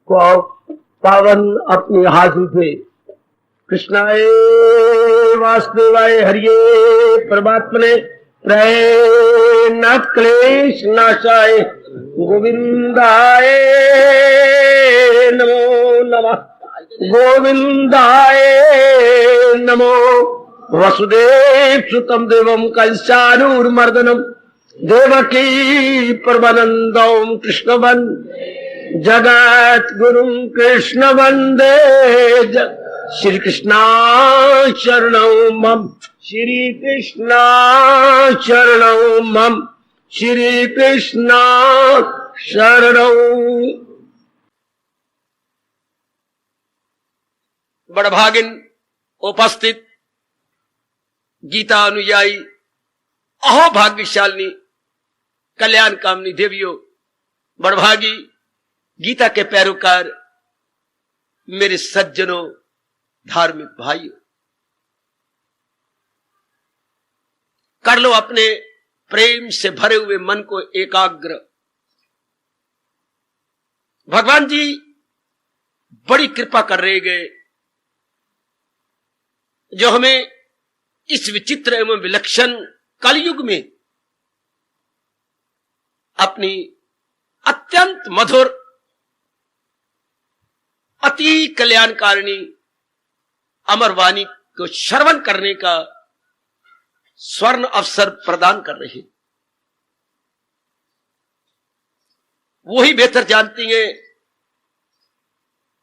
को पावन अपने हाथों से कृष्णाय वासुदेवाय हरिये परमात्मने नाथ क्लेश नाशाय गोविंदाय नमो नमः गोविंदाय नमो वसुदेव सुतम देवम कंसानूर्मर्दनम देवकी परमानंदम कृष्णवन जगत गुरुम कृष्ण वंदे श्री कृष्णा शरणौ मम श्री कृष्णा शरणौ मम श्री कृष्णा शरणौ। बड़भागिन उपस्थित गीता अनुयायी अहो भाग्यशालिनी कल्याण कामनी देवियों, बड़भागी गीता के पैरोकार मेरे सज्जनों, धार्मिक भाइयों, कर लो अपने प्रेम से भरे हुए मन को एकाग्र। भगवान जी बड़ी कृपा कर रहे गए जो हमें इस विचित्र एवं विलक्षण कलयुग में अपनी अत्यंत मधुर अति कल्याणकारिणी अमर वाणी को श्रवण करने का स्वर्ण अवसर प्रदान कर रहे हैं। वही बेहतर जानती हैं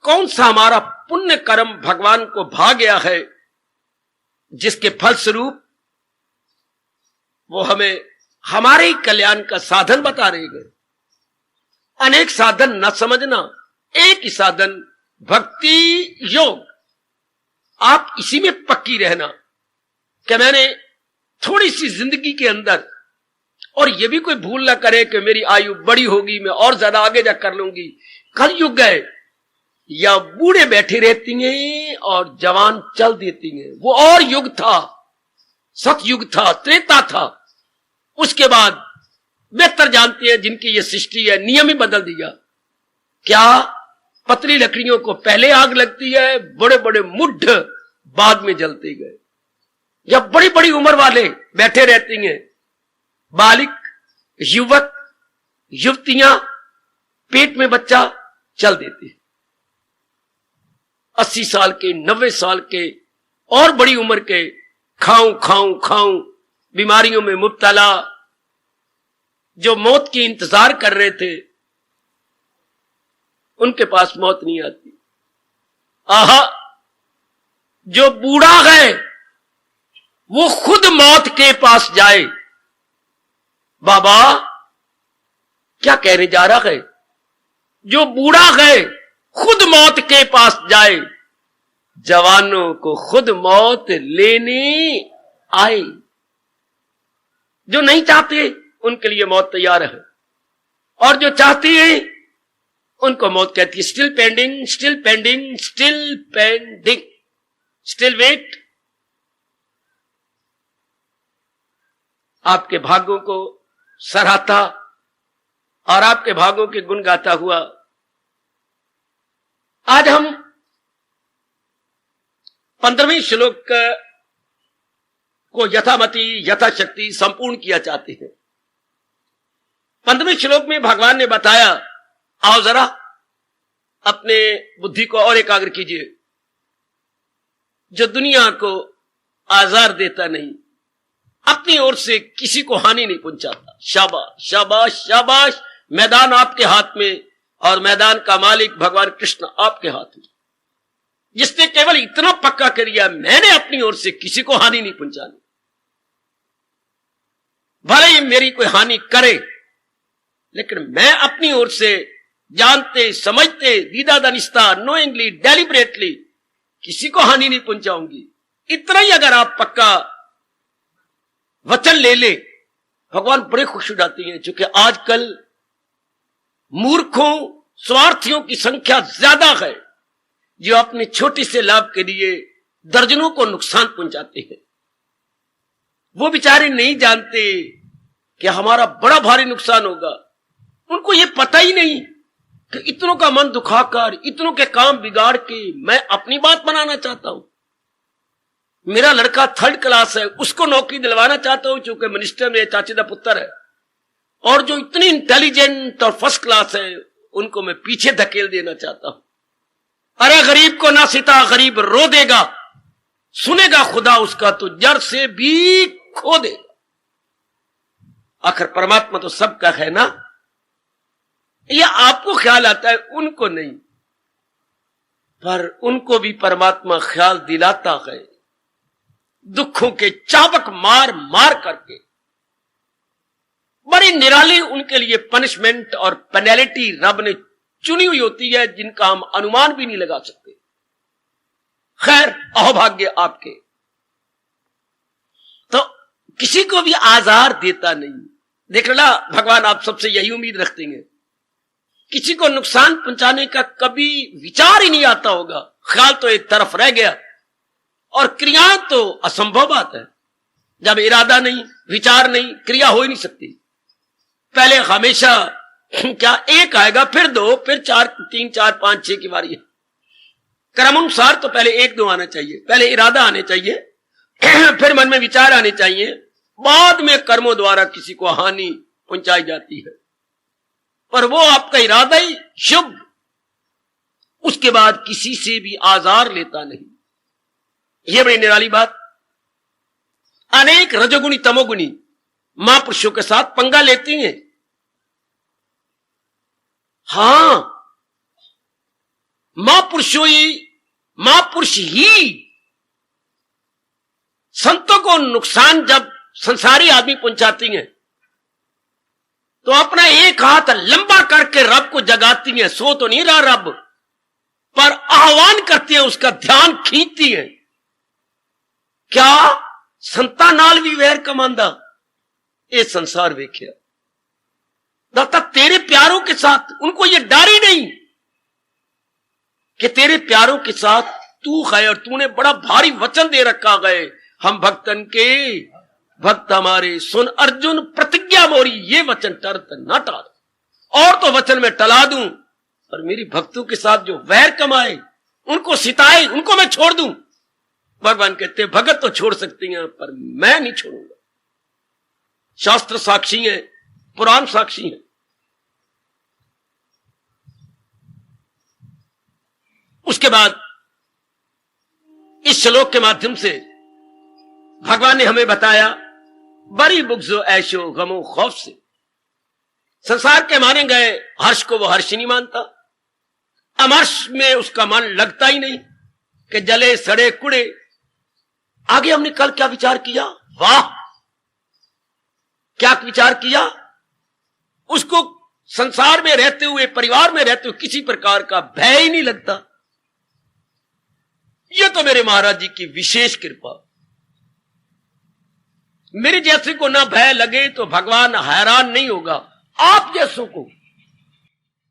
कौन सा हमारा पुण्य कर्म भगवान को भा गया है जिसके फलस्वरूप वो हमें हमारे ही कल्याण का साधन बता रहे गए। अनेक साधन न समझना, एक ही साधन भक्ति योग। आप इसी में पक्की रहना कि मैंने थोड़ी सी जिंदगी के अंदर, और ये भी कोई भूल ना करे कि मेरी आयु बड़ी होगी, मैं और ज्यादा आगे जा कर लूंगी। कल युग गए या बूढ़े बैठे रहती हैं और जवान चल देती हैं। वो और युग था, सतयुग था, त्रेता था। उसके बाद बेहतर जानती है जिनकी ये सृष्टि है, नियम ही बदल दिया। क्या पतली लकड़ियों को पहले आग लगती है, बड़े बड़े मुड्ढ बाद में जलते गए। या बड़ी बड़ी उम्र वाले बैठे रहती हैं, बालिक, युवक, युवतियां पेट में बच्चा चल देते। 80 साल के, 90 साल के और बड़ी उम्र के खाऊं खाऊं खाऊं बीमारियों में मुब्तला जो मौत की इंतजार कर रहे थे, उनके पास मौत नहीं आती। आहा, जो बूढ़ा है वो खुद मौत के पास जाए। बाबा क्या कहने जा रहा है? जो बूढ़ा है खुद मौत के पास जाए, जवानों को खुद मौत लेने आए। जो नहीं चाहते उनके लिए मौत तैयार है, और जो चाहते हैं उनको मौत कहती है still pending, still pending, still pending, still wait. आपके भाग्यों को सराहता और आपके भाग्यों के गुण गाता हुआ आज हम 15वें श्लोक को यथामति यथाशक्ति संपूर्ण किया चाहते हैं। 15वें श्लोक में भगवान ने बताया, आओ जरा अपने बुद्धि को और एकाग्र कीजिए। जो दुनिया को आजार देता नहीं, अपनी ओर से किसी को हानि नहीं पहुंचाता। शाबाश शाबाश शाबाश, मैदान आपके हाथ में और मैदान का मालिक भगवान कृष्ण आपके हाथ में। जिसने केवल इतना पक्का कर दिया, मैंने अपनी ओर से किसी को हानि नहीं पहुंचानी, भले ही मेरी कोई हानि करे, लेकिन मैं अपनी ओर से जानते समझते दीदा दानिस्ता नोइंगली डेलिबरेटली किसी को हानि नहीं पहुंचाऊंगी। इतना ही अगर आप पक्का वचन ले ले, भगवान बड़े खुश हो जाती हैं। क्योंकि आजकल मूर्खों स्वार्थियों की संख्या ज्यादा है जो अपने छोटे से लाभ के लिए दर्जनों को नुकसान पहुंचाते हैं। वो बेचारे नहीं जानते कि हमारा बड़ा भारी नुकसान होगा। उनको ये पता ही नहीं कि इतनों का मन दुखाकर, इतनों के काम बिगाड़ के मैं अपनी बात बनाना चाहता हूं। मेरा लड़का 3rd क्लास है, उसको नौकरी दिलवाना चाहता हूं चूंकि मिनिस्टर मेरे चाचे का पुत्र है, और जो इतनी इंटेलिजेंट और फर्स्ट क्लास है उनको मैं पीछे धकेल देना चाहता हूं। अरे गरीब को ना सिता, गरीब रो देगा, सुनेगा खुदा उसका तो जड़ से भी खो देगा। आखिर परमात्मा तो सबका है ना। यह आपको ख्याल आता है, उनको नहीं, पर उनको भी परमात्मा ख्याल दिलाता है, दुखों के चाबक मार मार करके। बड़ी निराली उनके लिए पनिशमेंट और पेनल्टी रब ने चुनी हुई होती है, जिनका हम अनुमान भी नहीं लगा सकते। खैर, अहोभाग्य आपके। तो किसी को भी आजार देता नहीं। देख लेना, भगवान आप सबसे यही उम्मीद रखते हैं। किसी को नुकसान पहुंचाने का कभी विचार ही नहीं आता होगा। ख्याल तो एक तरफ रह गया, और क्रिया तो असंभव बात है। जब इरादा नहीं, विचार नहीं, क्रिया हो ही नहीं सकती। पहले हमेशा क्या एक आएगा, फिर 2, फिर 4, 3, 4, 5, 6 की बारी है। क्रमानुसार तो पहले 1, 2 आना चाहिए, पहले इरादा आने चाहिए, फिर मन में विचार आने चाहिए, बाद में कर्मों द्वारा किसी को हानि पहुंचाई जाती है। पर वो आपका इरादा ही शुभ, उसके बाद किसी से भी आजार लेता नहीं। यह बड़ी निराली बात। अनेक रजोगुणी तमोगुणी महापुरुषों के साथ पंगा लेती हैं। हां, महापुरुष ही संतों को नुकसान जब संसारी आदमी पहुंचाती हैं तो अपना एक हाथ लंबा करके रब को जगाती हैं। सो तो नहीं रहा रब, पर आह्वान करती है, उसका ध्यान खींचती है। क्या संता नाल भी वैर कमांदा, ये संसार वेख्या। दाता तेरे प्यारों के साथ उनको ये डर ही नहीं कि तेरे प्यारों के साथ तू है, और तूने बड़ा भारी वचन दे रखा गए, हम भक्तन के भक्त हमारे सुन अर्जुन प्रतिज्ञा मोरी, ये वचन टरत ना टाल। और तो वचन में टला दूं, और मेरी भक्तों के साथ जो वैर कमाए, उनको सिताए, उनको मैं छोड़ दूं। भगवान कहते भगत तो छोड़ सकती हैं, पर मैं नहीं छोड़ूंगा। शास्त्र साक्षी है, पुराण साक्षी है। उसके बाद इस श्लोक के माध्यम से भगवान ने हमें बताया, बड़ी बुग्जो ऐशो गमो खौफ से। संसार के माने गए हर्ष को वो हर्ष नहीं मानता, अमर्ष में उसका मन लगता ही नहीं, कि जले सड़े कुड़े। आगे हमने कल क्या विचार किया, वाह क्या विचार किया। उसको संसार में रहते हुए, परिवार में रहते हुए किसी प्रकार का भय ही नहीं लगता। यह तो मेरे महाराज जी की विशेष कृपा। मेरे जैसे को ना भय लगे तो भगवान हैरान नहीं होगा। आप जैसों को,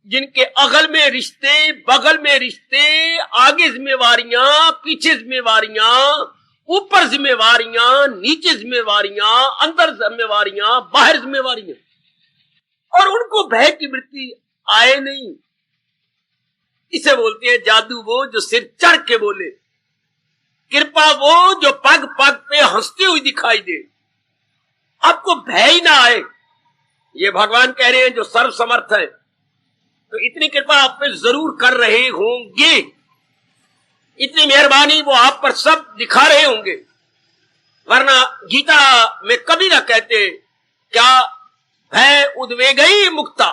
जिनके अगल में रिश्ते, बगल में रिश्ते, आगे जिम्मेवारियां, पीछे जिम्मेवारियां, ऊपर जिम्मेवारियां, नीचे जिम्मेवारियां, अंदर जिम्मेवारियां, बाहर जिम्मेवारियां, और उनको भय की वृत्ति आए नहीं। इसे बोलते हैं जादू वो जो सिर चढ़ के बोले, कृपा वो जो पग पग पे हंसती हुई दिखाई दे, आपको भय ही ना आए। ये भगवान कह रहे हैं जो सर्व समर्थ है, तो इतनी कृपा आप पे जरूर कर रहे होंगे, इतनी मेहरबानी वो आप पर सब दिखा रहे होंगे। वरना गीता में कभी ना कहते क्या भय उद्वेग ही मुक्ता,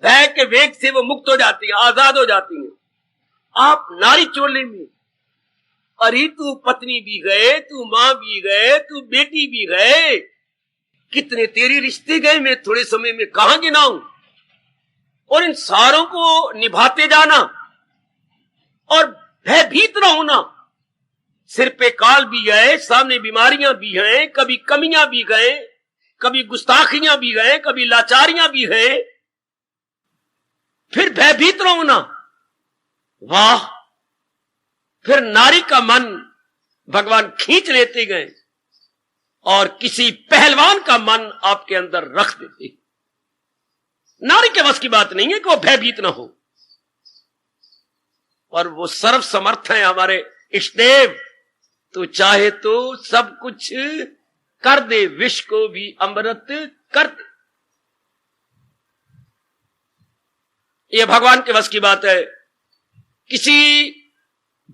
भय के वेग से वो मुक्त हो जाती है, आजाद हो जाती है। आप नारी चोले में, अरे तू पत्नी भी गए, तू मां भी गए, तू बेटी भी गए, कितने तेरे रिश्ते गए, मैं थोड़े समय में कहां गिनाऊं। और इन सारों को निभाते जाना और भयभीत न होना। सिर पे काल भी गए, सामने बीमारियां भी हैं, कभी कमियां भी गए, कभी गुस्ताखियां भी गए, कभी लाचारियां भी हैं, फिर भयभीत न होना। वाह, फिर नारी का मन भगवान खींच लेते गए और किसी पहलवान का मन आपके अंदर रख देते। नारी के बस की बात नहीं है कि वो भयभीत ना हो, और वो सर्व समर्थ है हमारे इष्टदेव। तो चाहे तो सब कुछ कर दे, विष को भी अमृत कर दे। ये भगवान के वश की बात है। किसी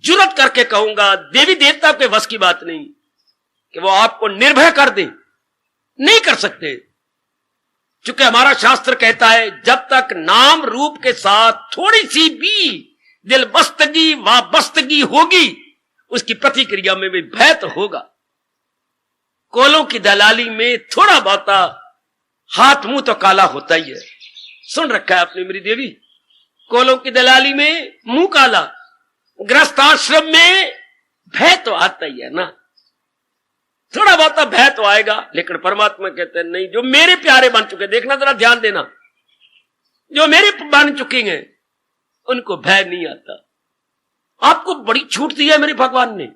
जुर्रत करके कहूंगा, देवी देवता के वश की बात नहीं कि वो आपको निर्भय कर दे, नहीं कर सकते। चूंकि हमारा शास्त्र कहता है जब तक नाम रूप के साथ थोड़ी सी भी दिल बस्तगी वाबस्तगी होगी, उसकी प्रतिक्रिया में भी भय तो होगा। कोलों की दलाली में थोड़ा बहुत हाथ मुंह तो काला होता ही है। सुन रखा है आपने मेरी देवी, कोलों की दलाली में मुंह काला, गृहस्थ आश्रम में भय तो आता ही है ना, थोड़ा बहुत भय तो आएगा। लेकिन परमात्मा कहते हैं नहीं, जो मेरे प्यारे बन चुके, देखना जरा ध्यान देना, जो मेरे बन चुके हैं उनको भय नहीं आता। आपको बड़ी छूट दी है मेरे भगवान ने।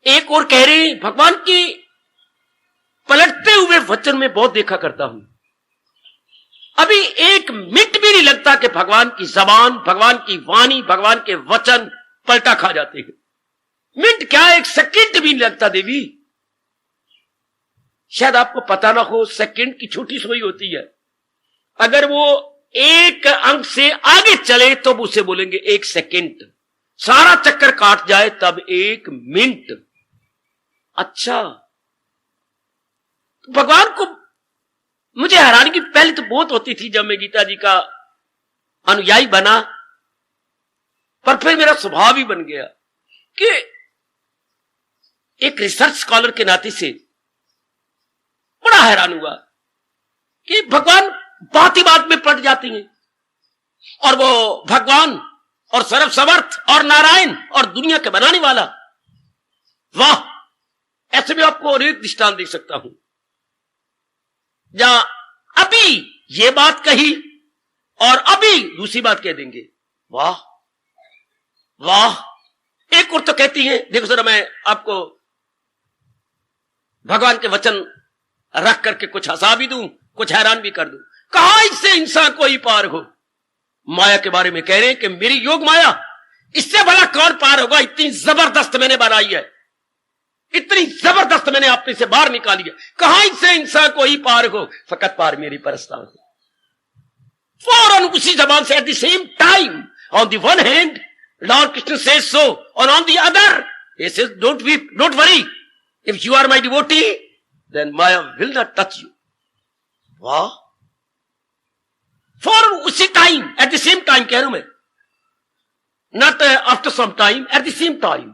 एक और कह रहे हैं, भगवान की पलटते हुए वचन में बहुत देखा करता हूं, अभी एक मिनट भी नहीं लगता कि भगवान की जबान, भगवान की वाणी, भगवान के वचन पलटा खा जाते हैं। मिनट क्या, एक सेकंड भी नहीं लगता देवी। शायद आपको पता ना हो, सेकंड की छोटी सुई होती है, अगर वो एक अंक से आगे चले तो उसे बोलेंगे एक सेकंड, सारा चक्कर काट जाए तब एक मिनट। अच्छा, तो भगवान को मुझे हैरानी की पहले तो बहुत होती थी जब मैं गीता जी का अनुयायी बना, पर फिर मेरा स्वभाव ही बन गया कि एक रिसर्च स्कॉलर के नाते से बड़ा हैरान हुआ कि भगवान बात ही बात में पलट जाती हैं, और वो भगवान और सर्व समर्थ और नारायण और दुनिया के बनाने वाला, वाह! ऐसे भी आपको और एक दृष्टांत दे सकता हूं, जहां अभी ये बात कही और अभी दूसरी बात कह देंगे। वाह वाह! एक और तो कहती है, देखो जरा मैं आपको भगवान के वचन रख करके कुछ हंसा भी दूं, कुछ हैरान भी कर दूं। कहां इससे इंसान को ही पार हो। माया के बारे में कह रहे हैं कि मेरी योग माया, इससे बड़ा कौन पार होगा। इतनी जबरदस्त मैंने बनाई है, इतनी जबरदस्त मैंने अपने से बाहर निकाली है, कहां इससे इंसान को ही पार हो। फकत पार मेरी परस्ताव से। फौरन उसी जबान से, at the same time, on the one hand Lord Krishna says so, और on the other he says don't weep, don't worry, if you are my devotee then maya will not touch you. वाह! फौरन उसी time, at the same time कह रहा हूं मैं, not after some time, at the same time.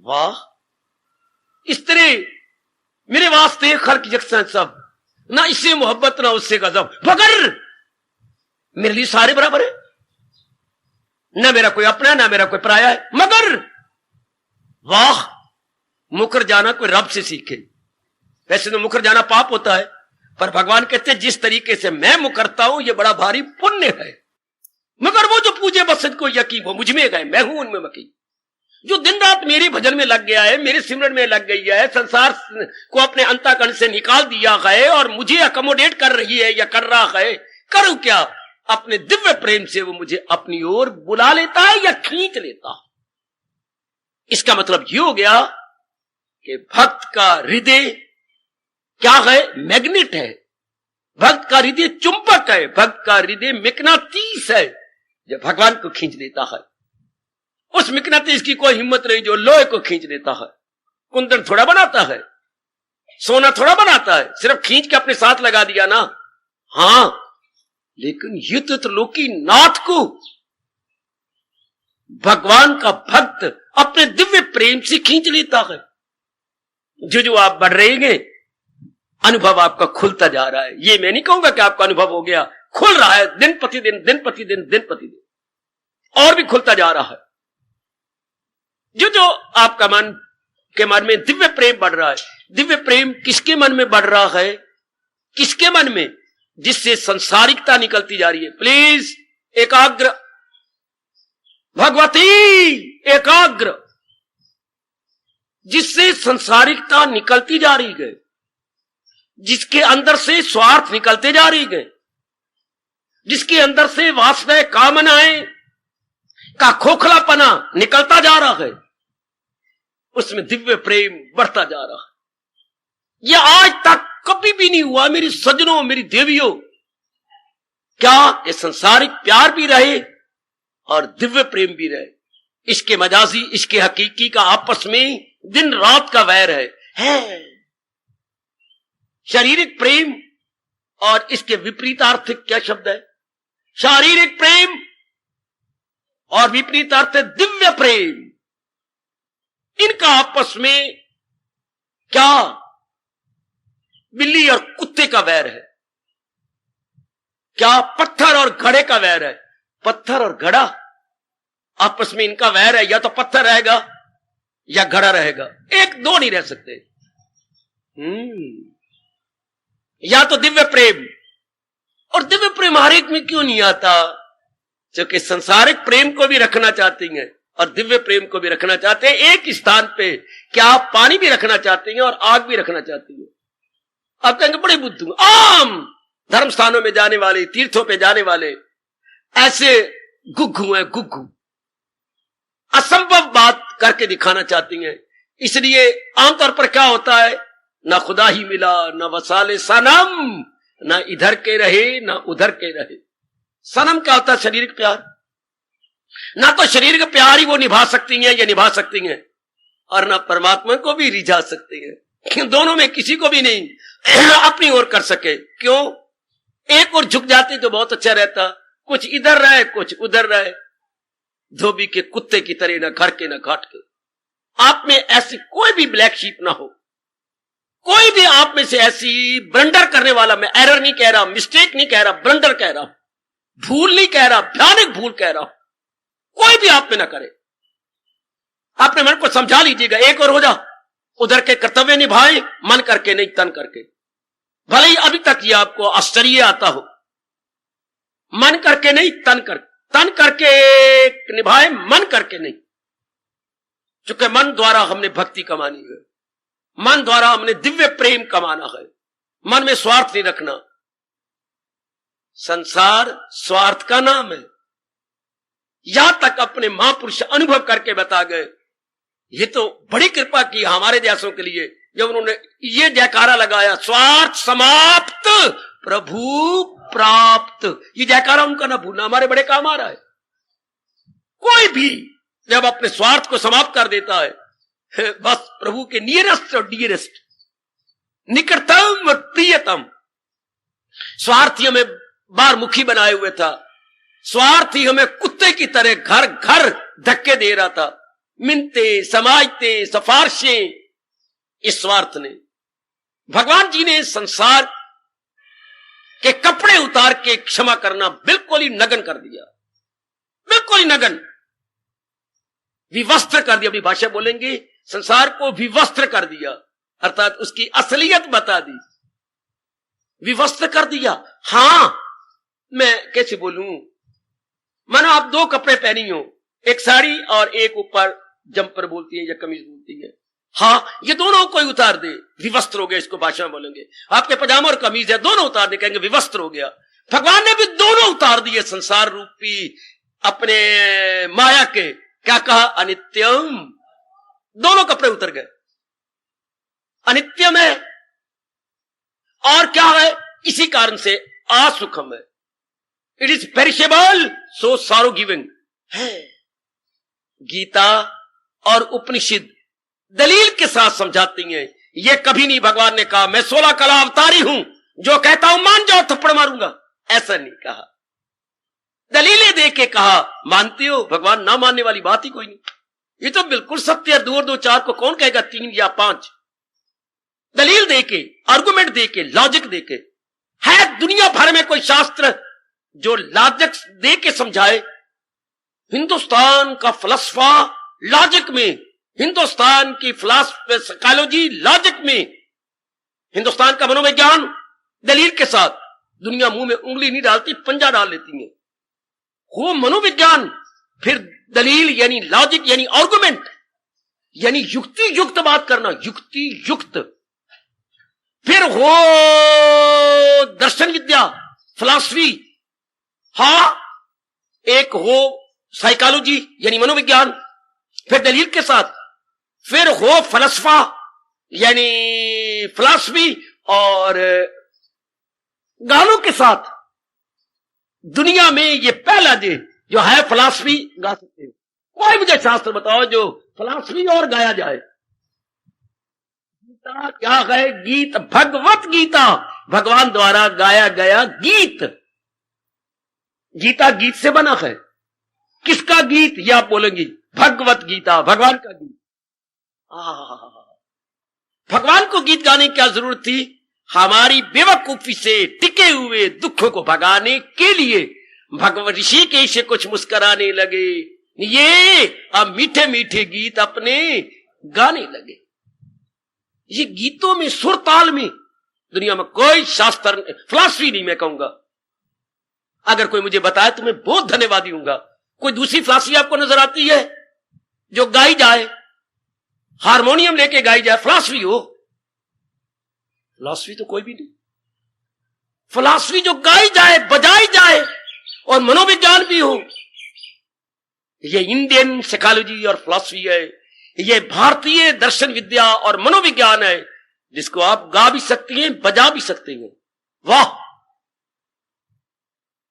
वाह! इस तरह मेरे वास्ते खल्क यकसन सब, ना इससे मोहब्बत ना उससे गजब, मगर मेरे लिए सारे बराबर है, ना मेरा कोई अपना ना मेरा कोई पराया है। मगर वाह! मुकर जाना कोई रब से सीखे। वैसे तो मुकर जाना पाप होता है, पर भगवान कहते हैं जिस तरीके से मैं मुकरता हूं ये बड़ा भारी पुण्य है। मगर वो जो पूजे बसत को यकीन, वो मुझ में गए, मैं हूं उनमें मकी। जो दिन रात मेरे भजन में लग गया है, मेरे सिमरन में लग गई है, संसार को अपने अंतःकरण से निकाल दिया है और मुझे अकोमोडेट कर रही है या कर रहा है, करूं क्या? अपने दिव्य प्रेम से वो मुझे अपनी ओर बुला लेता है या खींच लेता है। इसका मतलब ये हो गया कि भक्त का हृदय क्या है? मैग्नेट है। भक्त का हृदय चुंबक है, भक्त का हृदय मिकनातीस है, जो भगवान को खींच लेता है। उस मिकनातीस की कोई हिम्मत नहीं जो लोहे को खींच लेता है। कुंदन थोड़ा बनाता है, सोना थोड़ा बनाता है, सिर्फ खींच के अपने साथ लगा दिया ना। हां, लेकिन ये तो त्रिलोकी नाथ को भगवान का भक्त अपने दिव्य प्रेम से खींच लेता है। जो आप बढ़ रहे हैं, अनुभव आपका खुलता जा रहा है। ये मैं नहीं कहूंगा कि आपका अनुभव हो गया, खुल रहा है दिन प्रतिदिन, दिन प्रतिदिन, दिन प्रतिदिन, और भी खुलता जा रहा है। जो आपका मन के मन में दिव्य प्रेम बढ़ रहा है। दिव्य प्रेम किसके मन में बढ़ रहा है? किसके मन में? जिससे संसारिकता निकलती जा रही है। प्लीज एकाग्र भगवती, एकाग्र, जिससे संसारिकता निकलती जा रही है, जिसके अंदर से स्वार्थ निकलते जा रही है, जिसके अंदर से वासनाएं, कामनाएं का खोखलापना निकलता जा रहा है, उसमें दिव्य प्रेम बढ़ता जा रहा है। यह आज तक कभी भी नहीं हुआ मेरी सज्जनों, मेरी देवियों। क्या ये संसारिक प्यार भी रहे और दिव्य प्रेम भी रहे। इसके मजाजी, इसके हकीकी का आपस में दिन रात का वैर है। शारीरिक प्रेम और इसके विपरीतार्थिक क्या शब्द है? शारीरिक प्रेम और विपरीतार्थ दिव्य प्रेम। इनका आपस में क्या बिल्ली और कुत्ते का वैर है? क्या पत्थर और घड़े का वैर है? पत्थर और घड़ा आपस में इनका वैर है। या तो पत्थर रहेगा या घड़ा रहेगा, एक दो नहीं रह सकते। या तो दिव्य प्रेम। और दिव्य प्रेम हर एक में क्यों नहीं आता? क्योंकि संसारिक प्रेम को भी रखना चाहती हैं और दिव्य प्रेम को भी रखना चाहते हैं एक स्थान पे। क्या आप पानी भी रखना चाहती हैं और आग भी रखना चाहती हैं? आप कहेंगे बड़े बुद्धू। आम धर्म स्थानों में जाने वाले, तीर्थों पे जाने वाले ऐसे गुग्गू हैं, गुग्गू। असंभव बात करके दिखाना चाहती हैं। इसलिए आमतौर पर क्या होता है, ना खुदा ही मिला, ना वसाले सनम, ना इधर के रहे ना उधर के रहे। सनम क्या होता है? शारीरिक प्यार। ना तो शरीर का प्यार ही वो निभा सकती हैं या निभा सकती हैं, और ना परमात्मा को भी रिझा सकती हैं। दोनों में किसी को भी नहीं अपनी ओर कर सके। क्यों? एक और झुक जाती तो बहुत अच्छा रहता, कुछ इधर रहे कुछ उधर रहे, धोबी के कुत्ते की तरह, ना घर के ना घाट के। आप में ऐसी कोई भी ब्लैक शीप ना हो, कोई भी आप में से ऐसी ब्लंडर करने वाला, मैं एरर नहीं कह रहा, मिस्टेक नहीं कह रहा, ब्लंडर कह रहा हूं, भूल नहीं कह रहा, भयानक भूल कह रहा हूं, कोई भी आप में ना करे। अपने मन को समझा लीजिएगा, एक और हो जा, उधर के कर्तव्य निभाए, मन करके नहीं तन करके। भले ही अभी तक ये आपको आश्चर्य आता हो, मन करके नहीं तन करके निभाए, मन करके नहीं। चूंकि मन द्वारा हमने भक्ति कमानी है, मन द्वारा हमने दिव्य प्रेम कमाना है, मन में स्वार्थ नहीं रखना। संसार स्वार्थ का नाम है। यहां तक अपने महापुरुष अनुभव करके बता गए। ये तो बड़ी कृपा की हमारे जैसों के लिए, जब उन्होंने ये जयकारा लगाया, स्वार्थ समाप्त प्रभु प्राप्त। ये जयकारा उनका ना भूलना हमारे बड़े काम आ रहा है। कोई भी जब अपने स्वार्थ को समाप्त कर देता है, बस प्रभु के नियरेस्ट और डियरेस्ट, निकटतम और प्रियतम। स्वार्थी हमें बारमुखी बनाए हुए था, स्वार्थी हमें कुत्ते की तरह घर घर धक्के दे रहा था, मिन्नतें, समाजतें, सिफारिशें। इस स्वार्थ ने, भगवान जी ने संसार के कपड़े उतार के क्षमा करना बिल्कुल ही नगन कर दिया, बिल्कुल ही नगन, विवस्त्र कर दिया। अपनी भाषा बोलेंगे, संसार को विवस्त्र कर दिया, अर्थात उसकी असलियत बता दी, विवस्त्र कर दिया। हां, मैं कैसे बोलूं, मानो आप दो कपड़े पहनी हो, एक साड़ी और एक ऊपर जंपर बोलती है या कमीज बोलती है। हाँ, ये दोनों कोई उतार दे, विवस्त्र हो गया। इसको भाषा में बोलेंगे, आपके पजामा और कमीज है, दोनों उतार दे, कहेंगे विवस्त्र हो गया। भगवान ने भी दोनों उतार दिए, संसार रूपी अपने माया के। क्या कहा? अनित्यम। दोनों कपड़े उतर गए, अनित्यम है। और क्या है? इसी कारण से असुखम है। It is perishable, so sorrow giving है। गीता और उपनिषद दलील के साथ समझाती हैं। ये कभी नहीं भगवान ने कहा मैं 16 कला अवतारी हूं, जो कहता हूं मान जाओ थप्पड़ मारूंगा, ऐसा नहीं कहा। दलीलें दे के कहा, मानते हो? भगवान ना मानने वाली बात ही कोई नहीं। ये तो बिल्कुल सत्य है। 2 और 2 4 को कौन कहेगा 3 या 5? दलील दे के, आर्गुमेंट दे के, लॉजिक दे के। है दुनिया भर में कोई शास्त्र जो लॉजिक दे के समझाए? हिंदुस्तान का फलसफा लॉजिक में, हिंदुस्तान की फिलॉसफी साइकोलॉजी लॉजिक में, हिंदुस्तान का मनोविज्ञान दलील के साथ। दुनिया मुंह में उंगली नहीं डालती, पंजा डाल लेती है। वो मनोविज्ञान, फिर दलील यानी लॉजिक यानी आर्गुमेंट, यानी युक्ति युक्त बात करना, युक्ति युक्त। फिर हो दर्शन विद्या, फिलॉसफी, हाँ, एक हो साइकोलॉजी यानी मनोविज्ञान, फिर दलील के साथ, फिर हो फलसफा यानी फिलॉसफी, और गानों के साथ। दुनिया में ये पहला दे जो है फिलॉसफी गा सकते हो। कोई मुझे शास्त्र बताओ जो फिलॉसफी और गाया जाए। गीता क्या है? गीत, भगवत गीता, भगवान द्वारा गाया गया गीत। गीता गीत से बना है। किसका गीत? ये आप बोलेंगी भगवत गीता, भगवान का गीत। भगवान को गीत गाने की क्या जरूरत थी? हमारी बेवकूफी से टिके हुए दुखों को भगाने के लिए भगवान ऋषिकेश से कुछ मुस्कुराने लगे, ये अब मीठे मीठे गीत अपने गाने लगे। ये गीतों में, सुर ताल में दुनिया में कोई शास्त्र, फिलॉसफी नहीं मैं कहूंगा। अगर कोई मुझे बताए तो मैं बहुत धन्यवादी हूंगा। कोई दूसरी फिलॉसफी आपको नजर आती है जो गाई जाए, हारमोनियम लेके गाई जाए, फिलॉसफी हो? फिलॉसफी तो कोई भी नहीं। फिलॉसफी जो गाई जाए, बजाई जाए और मनोविज्ञान भी हो, ये इंडियन साइकोलॉजी और फिलॉसफी है। ये भारतीय दर्शन विद्या और मनोविज्ञान है, जिसको आप गा भी सकती हैं, बजा भी सकते हैं। वाह!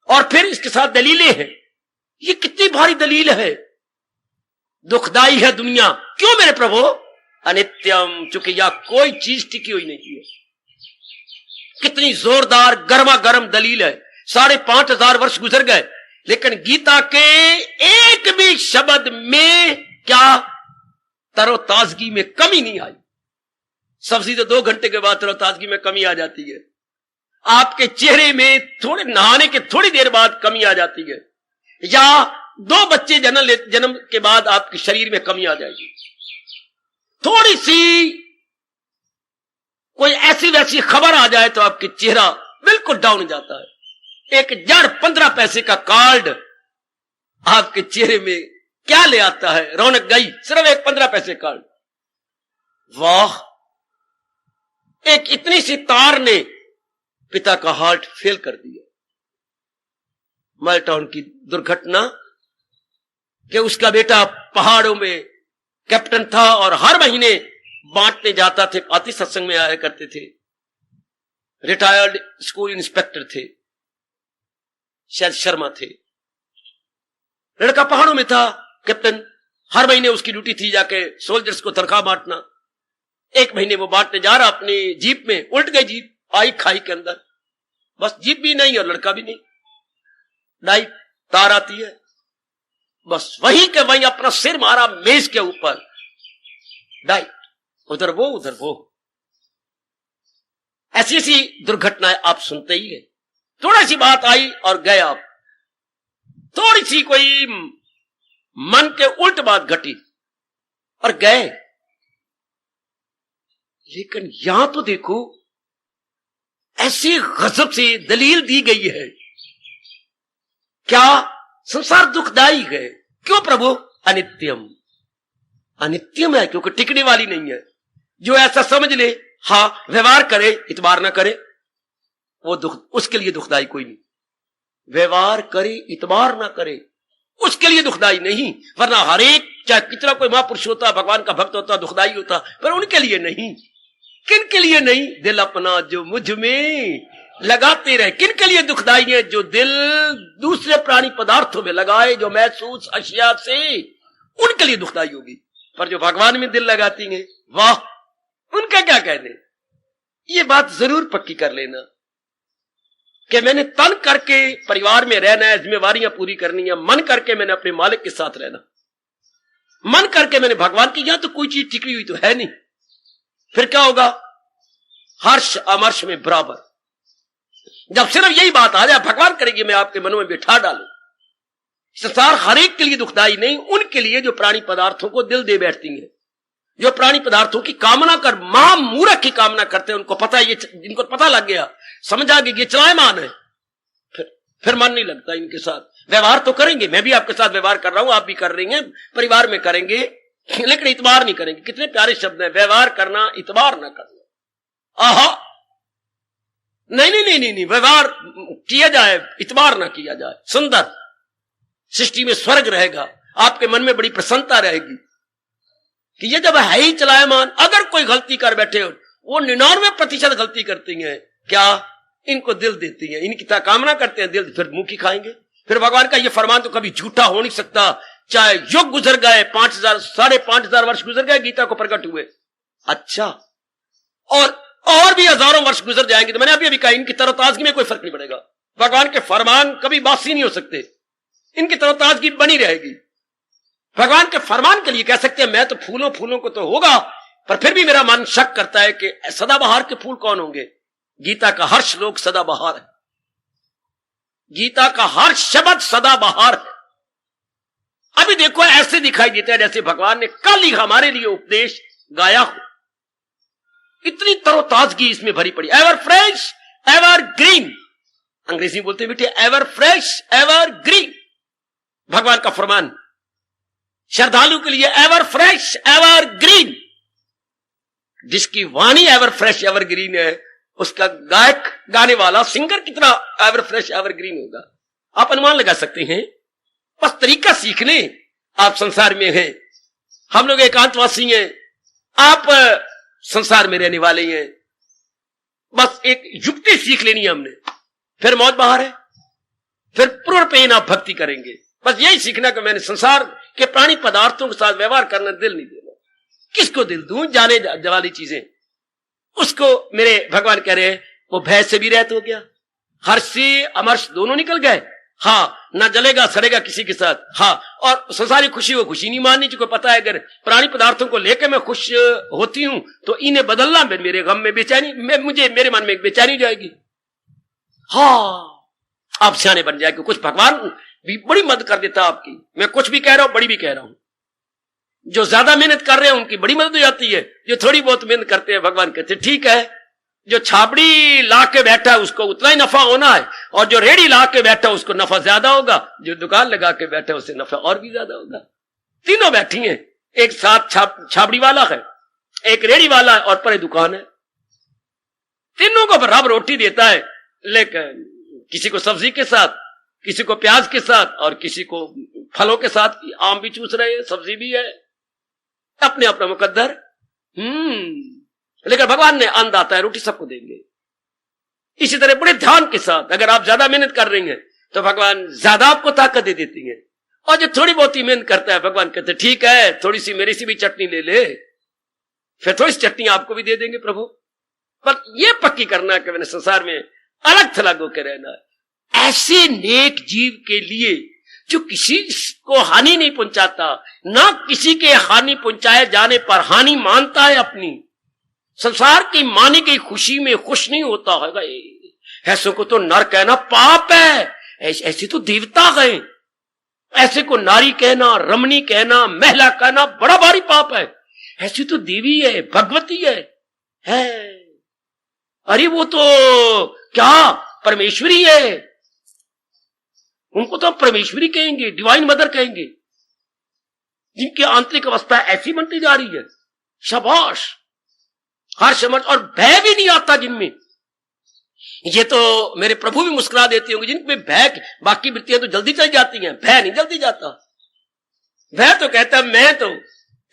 और फिर इसके साथ दलीलें हैं। ये कितनी भारी दलील है। दुखदाई है दुनिया। क्यों मेरे प्रभु? अनित्यम, चूंकि यह कोई चीज टिकी हुई नहीं है। कितनी जोरदार गर्मा गर्म दलील है। 5,500 वर्ष गुजर गए, लेकिन गीता के एक भी शब्द में क्या तरोताजगी में कमी नहीं आई। सबसे तो 2 घंटे के बाद तरोताजगी में कमी आ जाती है। आपके चेहरे में थोड़े नहाने के थोड़ी देर बाद कमी आ जाती है, या 2 बच्चे जन्म के बाद आपके शरीर में कमी आ जाएगी। थोड़ी सी कोई ऐसी वैसी खबर आ जाए तो आपके चेहरा बिल्कुल डाउन हो जाता है। एक जड़ 15 पैसे का कार्ड आपके चेहरे में क्या ले आता है? रौनक गई। सिर्फ एक 15 पैसे कार्ड। वाह! एक इतनी सी तार ने पिता का हार्ट फेल कर दिया। मालटाउन की दुर्घटना कि उसका बेटा पहाड़ों में कैप्टन था और हर महीने बांटने जाता थे, आती सत्संग में आया करते थे। रिटायर्ड स्कूल इंस्पेक्टर थे, शायद शर्मा थे। लड़का पहाड़ों में था, कैप्टन। हर महीने उसकी ड्यूटी थी जाके सोल्जर्स को तनख्वाह बांटना। एक महीने वो बांटने जा रहा अपनी जीप में, उल्ट गई जीप, आई खाई के अंदर। बस जीप भी नहीं और लड़का भी नहीं। डाई तार आती है, बस वहीं के वहीं अपना सिर मारा मेज के ऊपर। डाई, उधर वो उधर वो। ऐसी ऐसी दुर्घटनाएं आप सुनते ही है। थोड़ी सी बात आई और गए आप। थोड़ी सी कोई मन के उल्ट बात घटी और गए। लेकिन यहां तो देखो, ऐसी गजब से दलील दी गई है। क्या संसार दुखदाई है? क्यों प्रभु? अनित्यम। अनित्यम है क्योंकि टिकने वाली नहीं है। जो ऐसा समझ ले, हाँ व्यवहार करे, इतबार ना करे, वो दुख, उसके लिए दुखदाई कोई नहीं। व्यवहार करे, इतबार ना करे, उसके लिए दुखदाई नहीं। वरना हर एक, चाहे कितना कोई महापुरुष होता, भगवान का भक्त होता, दुखदाई होता, पर उनके लिए नहीं। किन के लिए नहीं? दिल अपना जो मुझ में लगाते रहे। किन के लिए दुखदाई है? जो दिल दूसरे प्राणी पदार्थों में लगाए, जो महसूस अशिया से, उनके लिए दुखदाई होगी। पर जो भगवान में दिल लगाती हैं, वाह, उनका क्या कहने। ये बात जरूर पक्की कर लेना कि मैंने तन करके परिवार में रहना है, जिम्मेवारियां पूरी करनी है। मन करके मैंने अपने मालिक के साथ रहना, मन करके मैंने भगवान की। यहां तो कोई चीज टिकी हुई तो है नहीं। फिर क्या होगा? हर्ष अमर्ष में बराबर। जब सिर्फ यही बात आ जाए, भगवान करेगी मैं आपके मनों में बिठा डालू। संसार हर एक के लिए दुखदाई नहीं, उनके लिए जो प्राणी पदार्थों को दिल दे बैठती है, जो प्राणी पदार्थों की कामना कर, महामूर्ख की कामना करते हैं। उनको पता है, ये जिनको पता लग गया, समझा कि ये चलायमान है, फिर मन नहीं लगता इनके साथ। व्यवहार तो करेंगे, मैं भी आपके साथ व्यवहार कर रहा हूं, आप भी कर रही हैं, परिवार में करेंगे, लेकिन इतबार नहीं करेंगे। कितने प्यारे शब्द हैं, व्यवहार करना, इतबार ना करना। आहा, नहीं नहीं नहीं नहीं, नहीं। व्यवहार किया जाए, इतबार ना किया जाए। सुंदर सृष्टि में स्वर्ग रहेगा, आपके मन में बड़ी प्रसन्नता रहेगी कि ये जब है ही चलायमान। अगर कोई गलती कर बैठे हो, वो 99% गलती करती हैं, क्या इनको दिल देती हैं, इनकी कामना करते हैं दिल, फिर मुंह की खाएंगे। फिर भगवान का ये फरमान तो कभी झूठा हो नहीं सकता, चाहे युग गुजर गए, 5000 5,500 वर्ष गुजर गए गीता को प्रकट हुए, अच्छा, और भी हजारों वर्ष गुजर जाएंगे, तो मैंने अभी कहा इनकी तरोताजगी में कोई फर्क नहीं पड़ेगा। भगवान के फरमान कभी बासी नहीं हो सकते, इनकी तरोताजगी बनी रहेगी। भगवान के फरमान के लिए कह सकते हैं मैं तो फूलों को तो होगा, पर फिर भी मेरा मन शक करता है कि सदाबहार के फूल कौन होंगे। गीता का हर श्लोक सदाबहार है, गीता का हर शब्द सदाबहार है। अभी देखो ऐसे दिखाई देता है जैसे भगवान ने कल ही हमारे लिए उपदेश गाया हो। इतनी तरोताजगी इसमें भरी पड़ी, एवर फ्रेश एवर ग्रीन, अंग्रेजी बोलते बेटे एवर फ्रेश एवर ग्रीन। भगवान का फरमान श्रद्धालु के लिए एवर फ्रेश एवर ग्रीन। जिसकी वाणी एवर फ्रेश एवर ग्रीन है, उसका गायक गाने वाला सिंगर कितना एवर फ्रेश एवर ग्रीन होगा, आप अनुमान लगा सकते हैं। बस तरीका सीख लें। आप संसार में हैं, हम लोग एकांतवासी हैं, आप संसार में रहने वाले हैं, बस एक युक्ति सीख लेनी है हमने, फिर मौज बाहर है, फिर पूर्णपेन आप भक्ति करेंगे। बस यही सीखना कि मैंने संसार के प्राणी पदार्थों के साथ व्यवहार करना दिल नहीं देना। किसको दिल दूं, जाने वाली चीजें, उसको मेरे भगवान कह रहे हैं वो भय से भी रहित हो गया, हर्ष से अमर्ष दोनों निकल गए। हाँ, ना जलेगा सड़ेगा किसी के साथ, हाँ, और संसारी खुशी वो खुशी नहीं माननी, जिसको पता है अगर प्राणी पदार्थों को लेकर मैं खुश होती हूं तो इन्हें बदलना मेरे गम में बेचैनी, मेरे मन में एक बेचैनी जाएगी। हाँ, आप सियाने बन जाएंगे। कुछ भगवान भी बड़ी मदद कर देता आपकी, मैं कुछ भी कह रहा हूं बड़ी भी कह रहा हूं। जो ज्यादा मेहनत कर रहे हैं उनकी बड़ी मदद हो जाती है, जो थोड़ी बहुत मेहनत करते हैं भगवान कहते हैं ठीक है, जो छाबड़ी ला के बैठा है उसको उतना ही नफा होना है, और जो रेडी ला के बैठा है उसको नफा ज्यादा होगा, जो दुकान लगा के बैठा है उससे नफा और भी ज्यादा होगा। तीनों बैठी हैं, एक साथ छाबड़ी वाला है, एक रेडी वाला है और परे दुकान है। तीनों को रब रोटी देता है, लेकिन किसी को सब्जी के साथ, किसी को प्याज के साथ, और किसी को फलों के साथ। आम भी चूस रहे हैं, सब्जी भी है, अपने अपना मुकद्दर। लेकिन भगवान ने अन्न आता है, रोटी सबको देंगे। इसी तरह बड़े ध्यान के साथ अगर आप ज्यादा मेहनत कर रही हैं तो भगवान ज्यादा आपको ताकत दे देती है, और जो थोड़ी बहुत ही मेहनत करता है भगवान कहते ठीक है थोड़ी सी मेरी सी भी चटनी ले ले, फिर थोड़ी सी चटनी आपको भी दे देंगे प्रभु। पर यह पक्की करना कि मैंने संसार में अलग थलग होकर रहना है। ऐसे नेक जीव के लिए जो किसी को हानि नहीं पहुंचाता, ना किसी के हानि पहुंचाए जाने पर हानि मानता है अपनी, संसार की मानी गई खुशी में खुश नहीं होता है। ऐसे को तो नर कहना पाप है, ऐसे तो देवता है, ऐसे को नारी कहना, रमणी कहना, महिला कहना बड़ा भारी पाप है। ऐसी तो देवी है, भगवती है। अरे वो तो क्या परमेश्वरी है, उनको तो परमेश्वरी कहेंगे, डिवाइन मदर कहेंगे, जिनकी आंतरिक अवस्था ऐसी बनती जा रही है। शाबाश, हर समझ और भय भी नहीं आता जिनमें। ये तो मेरे प्रभु भी मुस्कुरा देते होंगे जिनमें भय, बाकी वृत्तियां तो जल्दी चली जाती हैं, भय नहीं जल्दी जाता। भय तो कहता है मैं तो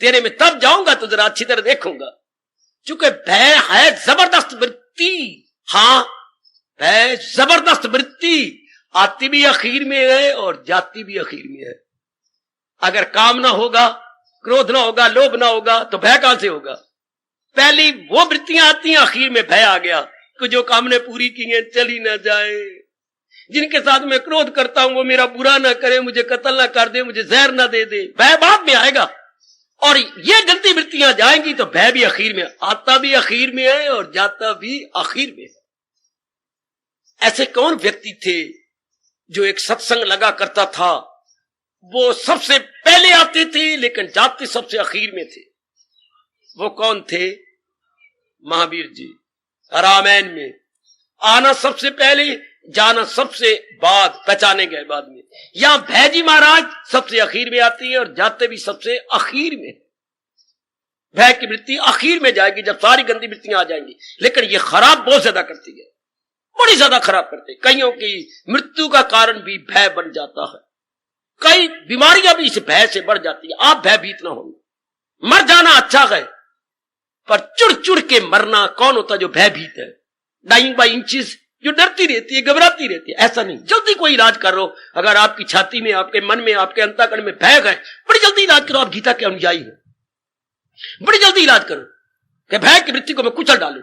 तेरे में तब जाऊंगा तो जरा अच्छी तरह देखूंगा, चूंकि भय है जबरदस्त वृत्ति। हाँ, भय जबरदस्त वृत्ति, आती भी आखिर में है और जाती भी आखिर में है। अगर काम ना होगा, क्रोध ना होगा, लोभ ना होगा तो भय कहां से होगा। पहली वो वृत्तियां आती हैं, आखिर में भय आ गया कि जो काम ने पूरी की है चली ना जाए। जिनके साथ मैं क्रोध करता हूं वो मेरा बुरा ना करे, मुझे कत्ल ना कर दे, मुझे जहर ना दे दे, भय बाद में आएगा। और ये गलती वृत्तियां जाएंगी तो भय भी आखिर में, आता भी आखिर में है और जाता भी आखिर में है। ऐसे कौन व्यक्ति थे जो एक सत्संग लगा करता था, वो सबसे पहले आते थे लेकिन जाते सबसे आखिर में थे। वो कौन थे? महावीर जी। रामायण में आना सबसे पहले, जाना सबसे बाद, पहचाने गए बाद में। यहां भैजी महाराज सबसे आखिर में आती है और जाते भी सबसे आखिर में। भय की वृत्ति आखिर में जाएगी जब सारी गंदी वृत्तियां आ जाएंगी, लेकिन ये खराब बहुत ज्यादा करती है। बड़ी ज्यादा खराब करते। कईयों की मृत्यु का कारण भी भय बन जाता है, कई बीमारियां भी इस भय से बढ़ जाती है। आप भयभीत ना हो, मर जाना अच्छा है, पर चुड़ चुड़ के मरना कौन होता जो भयभीत है? डाइंग बाय इंचेस, जो डरती रहती है, घबराती रहती है। ऐसा नहीं, जल्दी कोई इलाज कर लो। अगर आपकी छाती में, आपके मन में, आपके अंतःकरण में भय है, बड़ी जल्दी इलाज करो। आप गीता के अनुयायी हो, बड़ी जल्दी इलाज करो कि भय की वृत्ति को मैं कुचल डालूं।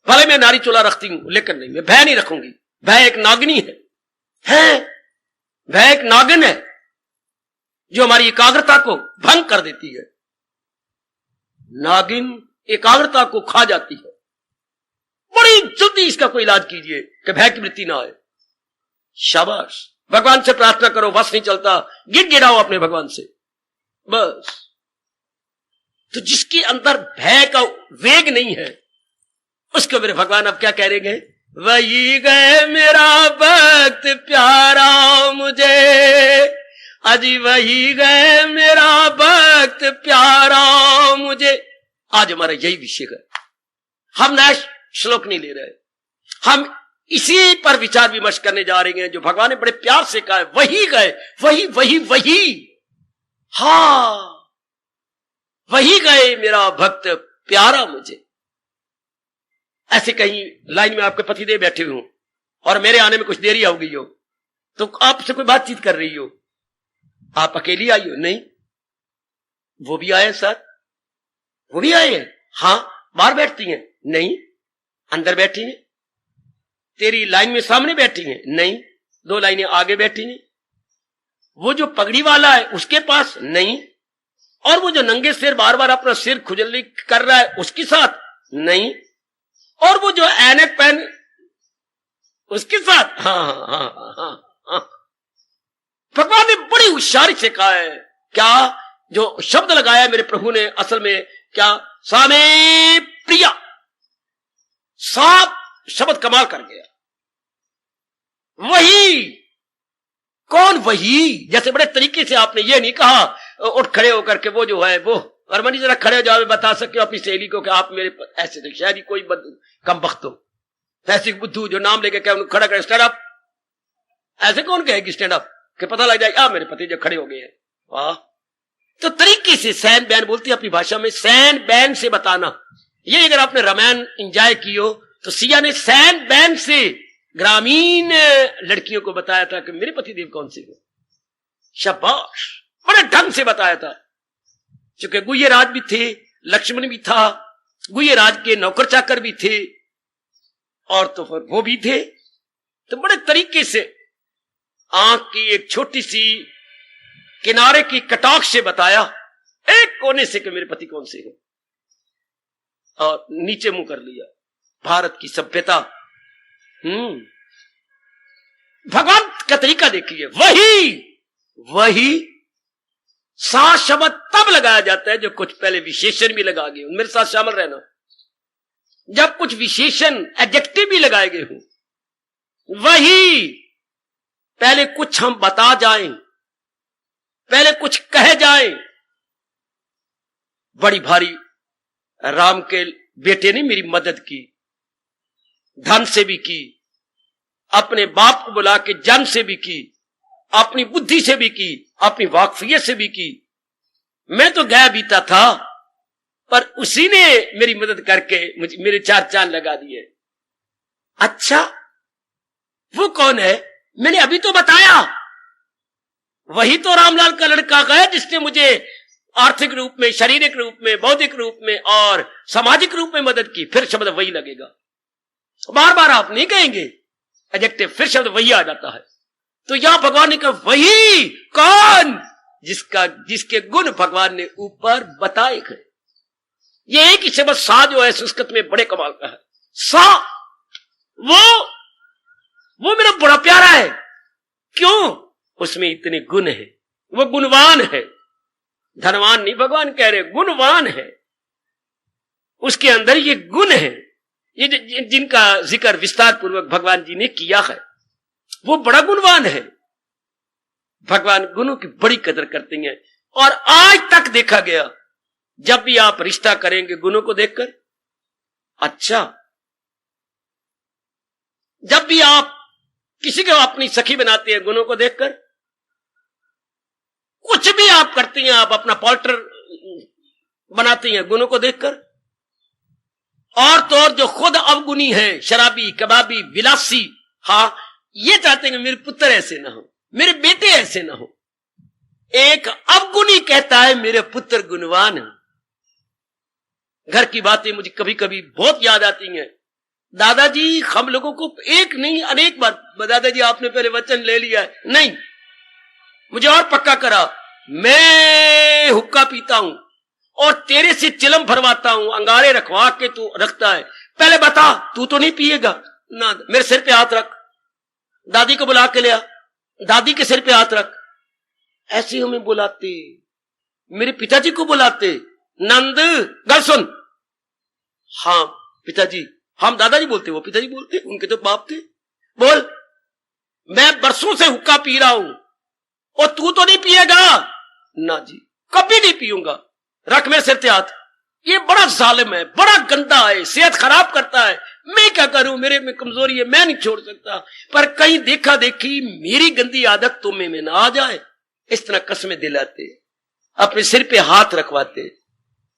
भले मैं नारी चोला रखती हूं, लेकिन नहीं, मैं भय नहीं रखूंगी। भय एक नागिनी है, भय एक नागिन है जो हमारी एकाग्रता को भंग कर देती है। नागिन एकाग्रता को खा जाती है। बड़ी जल्दी इसका कोई इलाज कीजिए कि भय की वृत्ति ना आए। शाबाश, भगवान से प्रार्थना करो, बस नहीं चलता, गिड़गिड़ाओ अपने भगवान से बस। तो जिसके अंदर भय का वेग नहीं है, उसको मेरे भगवान अब क्या कह रहे हैं? वही गए मेरा भक्त प्यारा मुझे, अजी वही गए मेरा भक्त प्यारा मुझे। आज हमारा यही विषय है। हम नया श्लोक नहीं ले रहे, हम इसी पर विचार विमर्श करने जा रहे हैं जो भगवान ने बड़े प्यार से कहा है। वही गए, वही वही वही, हाँ वही गए मेरा भक्त प्यारा मुझे। ऐसे कहीं लाइन में आपके पतिदेव बैठे हुए हो और मेरे आने में कुछ देरी हो गई हो, तो आपसे कोई बातचीत कर रही हो, आप अकेली आई हो? नहीं, वो भी आए साथ, वो भी आए हैं। हाँ, बाहर बैठती हैं? नहीं, अंदर बैठी हैं। तेरी लाइन में सामने बैठी हैं? नहीं, 2 लाइनें आगे बैठी हैं। वो जो पगड़ी वाला है उसके पास? नहीं। और वो जो नंगे सिर बार बार अपना सिर खुजली कर रहा है उसके साथ? नहीं। और वो जो ऐनक पहन उसके साथ? हाँ हाँ हाँ हाँ हाँ। भगवान ने बड़ी होशियारी से कहा है। क्या जो शब्द लगाया है मेरे प्रभु ने, असल में क्या? सामे प्रिया, सात शब्द कमाल कर गया। वही, कौन वही? जैसे बड़े तरीके से आपने ये नहीं कहा उठ खड़े होकर के वो जो है वो, और मनी जरा खड़े हो जाओ, बता सकते हो अपनी सहेली को कि आप मेरे ऐसे थे। शायद ही कोई कम बख्त हो, ऐसी बुद्धू जो नाम लेके क्या खड़ा करे स्टैंड अप। ऐसे कौन कहेगी स्टैंड अप कि पता लग जाए मेरे पति जो खड़े हो गए हैं। वाह, तो तरीके से सैन बैन बोलती है अपनी भाषा में, सैन बैन से बताना। ये अगर आपने रामायण एंजॉय की हो तो सिया ने सैन बैन से ग्रामीण लड़कियों को बताया था कि मेरे पतिदेव कौन से हो। शाबाश, बड़े ढंग से बताया था। क्योंकि गुह्यराज भी थे, लक्ष्मण भी था, गुह्यराज के नौकर चाकर भी थे, और तो फिर वो भी थे। तो बड़े तरीके से आंख की एक छोटी सी किनारे की कटाक्ष से बताया, एक कोने से कि मेरे पति कौन से हैं, और नीचे मुंह कर लिया। भारत की सभ्यता, भगवान का तरीका देखिए। वही वही सा शब्द तब लगाया जाता है जो कुछ पहले विशेषण भी लगा गए। मेरे साथ शामिल रहना, जब कुछ विशेषण एडजेक्टिव भी लगाए गए हों। वही पहले कुछ हम बता जाएं, पहले कुछ कहे जाएं। बड़ी भारी राम के बेटे ने मेरी मदद की, धन से भी की, अपने बाप को बुला के जन से भी की, अपनी बुद्धि से भी की, अपनी वाकफियत से भी की। मैं तो गया बीता था, पर उसी ने मेरी मदद करके मुझे मेरे 4 चांद लगा दिए। अच्छा, वो कौन है? मैंने अभी तो बताया, वही तो रामलाल का लड़का है जिसने मुझे आर्थिक रूप में, शारीरिक रूप में, बौद्धिक रूप में और सामाजिक रूप में मदद की। फिर शब्द वही लगेगा, बार बार आप नहीं कहेंगे एडजेक्टिव, फिर शब्द वही आ जाता है। तो यहां भगवान ने कहा वही कौन? जिसके गुण भगवान ने ऊपर बताए गए। ये एक ही शब्द सा जो है संस्कृत में बड़े कमाल का है। सा, वो मेरा बड़ा प्यारा है। क्यों? उसमें इतने गुण है, वो गुणवान है। धनवान नहीं भगवान कह रहे, गुणवान है। उसके अंदर ये गुण है, ये जिनका जिक्र विस्तार पूर्वक भगवान जी ने किया है, वो बड़ा गुणवान है। भगवान गुणों की बड़ी कदर करते हैं। और आज तक देखा गया, जब भी आप रिश्ता करेंगे गुणों को देखकर, अच्छा जब भी आप किसी को अपनी सखी बनाते हैं गुणों को देखकर, कुछ भी आप करती हैं, आप अपना पार्टनर बनाती हैं गुणों को देखकर, और तो और जो खुद अवगुणी है, शराबी, कबाबी, विलासी, हाँ, ये चाहते हैं कि मेरे पुत्र ऐसे ना हो, मेरे बेटे ऐसे ना हो। एक अवगुणी कहता है मेरे पुत्र गुणवान है। घर की बातें मुझे कभी कभी बहुत याद आती हैं। दादाजी हम लोगों को एक नहीं अनेक बार, दादाजी आपने पहले वचन ले लिया है, नहीं मुझे और पक्का करा, मैं हुक्का पीता हूं और तेरे से चिलम भरवाता हूं, अंगारे रखवा के तू रखता है, पहले बता तू तो नहीं पिएगा ना, मेरे सिर पे हाथ रख, दादी को बुला के ले आ, दादी के सिर पे हाथ रख। ऐसे हमें बुलाते, मेरे पिताजी को बुलाते, नंद गल सुन, हाँ पिताजी, हम दादाजी बोलते, वो पिताजी बोलते, उनके तो बाप थे, बोल मैं बरसों से हुक्का पी रहा हूं और तू तो नहीं पिएगा ना जी, कभी नहीं पीऊंगा, रख मेरे सिर पे हाथ। ये बड़ा जालिम है, बड़ा गंदा है, सेहत खराब करता है, मैं क्या करूं, मेरे में कमजोरी है, मैं नहीं छोड़ सकता, पर कहीं देखा देखी मेरी गंदी आदत तुम्हें में ना आ जाए, इस तरह कसमें दिलाते, अपने सिर पे हाथ रखवाते।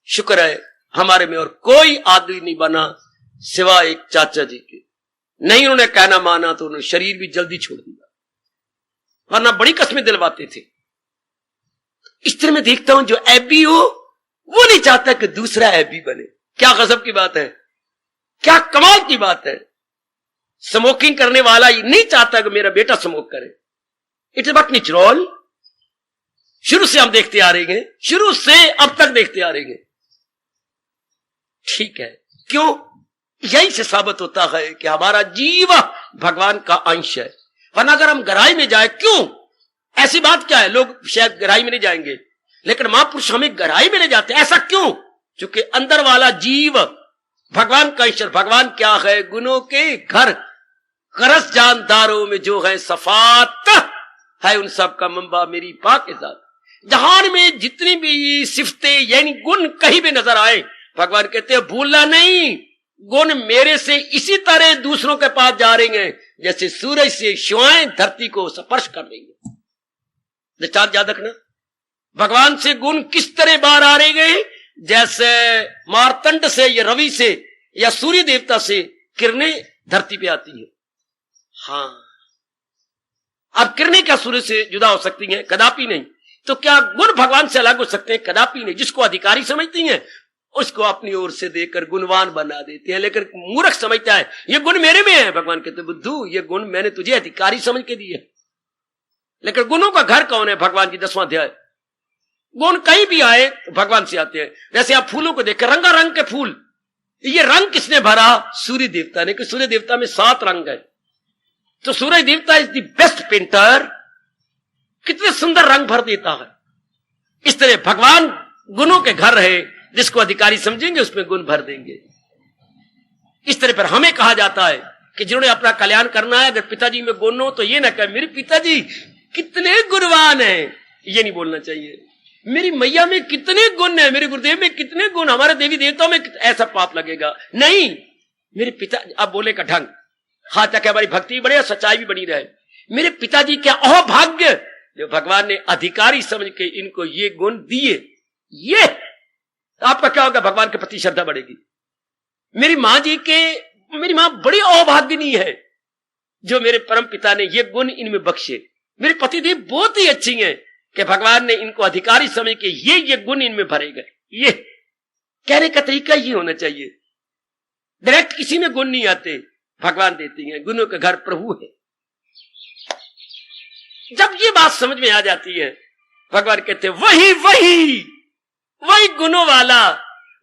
शुक्र है हमारे में और कोई आदमी नहीं बना सिवा एक चाचा जी के, नहीं उन्होंने कहना माना तो उन्होंने शरीर भी जल्दी छोड़ दिया, वरना बड़ी कसमें दिलवाते थे। इस तरह मैं देखता हूं जो ऐबी हो वो नहीं चाहता कि दूसरा ऐबी बने। क्या गजब की बात है, क्या कमाल की बात है। स्मोकिंग करने वाला ही नहीं चाहता कि मेरा बेटा स्मोक करे। इट इज बट नेचुरल, शुरू से हम देखते आ रहे हैं, शुरू से अब तक देखते आ रहे हैं। ठीक है, क्यों? यही से साबित होता है कि हमारा जीव भगवान का अंश है, वरना अगर हम गहराई में जाए, क्यों ऐसी बात क्या है, लोग शायद गहराई में नहीं जाएंगे लेकिन महापुरुष हमें गहराई में ले जाते हैं, ऐसा क्यों? क्योंकि अंदर वाला जीव भगवान का अंश। भगवान क्या है? गुणों के घर, करस जानदारों में जो है सफात है, उन सब का मंबा मेरी पाक के साथ। जहान में जितनी भी सिफते यानी गुण कहीं भी नजर आए, भगवान कहते हैं भूलना नहीं, गुण मेरे से इसी तरह दूसरों के पास जा रहे हैं जैसे सूरज से शुआएं धरती को स्पर्श कर रही है। दृष्टांत याद रखना, भगवान से गुण किस तरह बाहर आ रहे हैं, जैसे मारतंड से या रवि से या सूर्य देवता से किरणें धरती पे आती है। हाँ, अब किरणें क्या सूर्य से जुदा हो सकती हैं? कदापि नहीं। तो क्या गुण भगवान से अलग हो सकते हैं? कदापि नहीं। जिसको अधिकारी समझती हैं उसको अपनी ओर से देकर गुणवान बना देते हैं, लेकिन मूर्ख समझता है ये गुण मेरे में है। भगवान कहते बुद्धू, ये गुण मैंने तुझे अधिकारी समझ के दिए। लेकिन गुणों का घर कौन है? भगवान की 10वां अध्याय। गुण कहीं भी आए तो भगवान से आते हैं। जैसे आप फूलों को देखकर, रंगारंग के फूल, ये रंग किसने भरा? सूर्य देवता ने, कि सूर्य देवता में 7 रंग है, तो सूर्य देवता इज द बेस्ट पेंटर, कितने सुंदर रंग भर देता है। इस तरह भगवान गुणों के घर है, जिसको अधिकारी समझेंगे उसमें गुण भर देंगे। इस तरह पर हमें कहा जाता है कि जिन्होंने अपना कल्याण करना है, अगर पिताजी में गुण हो तो ये ना कहे मेरे पिताजी कितने गुणवान हैं, ये नहीं बोलना चाहिए। मेरी मैया में कितने गुण है, मेरे गुरुदेव में कितने गुण, हमारे देवी देवताओं में, ऐसा पाप लगेगा नहीं। मेरे पिता, अब बोले का ढंग, हाँ तक हमारी भक्ति बढ़े, सच्चाई भी बनी रहे। मेरे पिताजी क्या अहोभाग्य जो भगवान ने अधिकारी समझ के इनको ये गुण दिए। ये आपका क्या होगा? भगवान के प्रति श्रद्धा बढ़ेगी। मेरी माँ बड़ी अहोभाग्यनी है जो मेरे परम पिता ने ये गुण इनमें बख्शे। मेरे पतिदेव बहुत ही अच्छी हैं कि भगवान ने इनको अधिकारी समझ के ये गुण इनमें भरे गए। ये कहने का तरीका ये होना चाहिए। डायरेक्ट किसी में गुण नहीं आते, भगवान देती हैं। गुणों का घर प्रभु है। जब ये बात समझ में आ जाती है, भगवान कहते वही गुणों वाला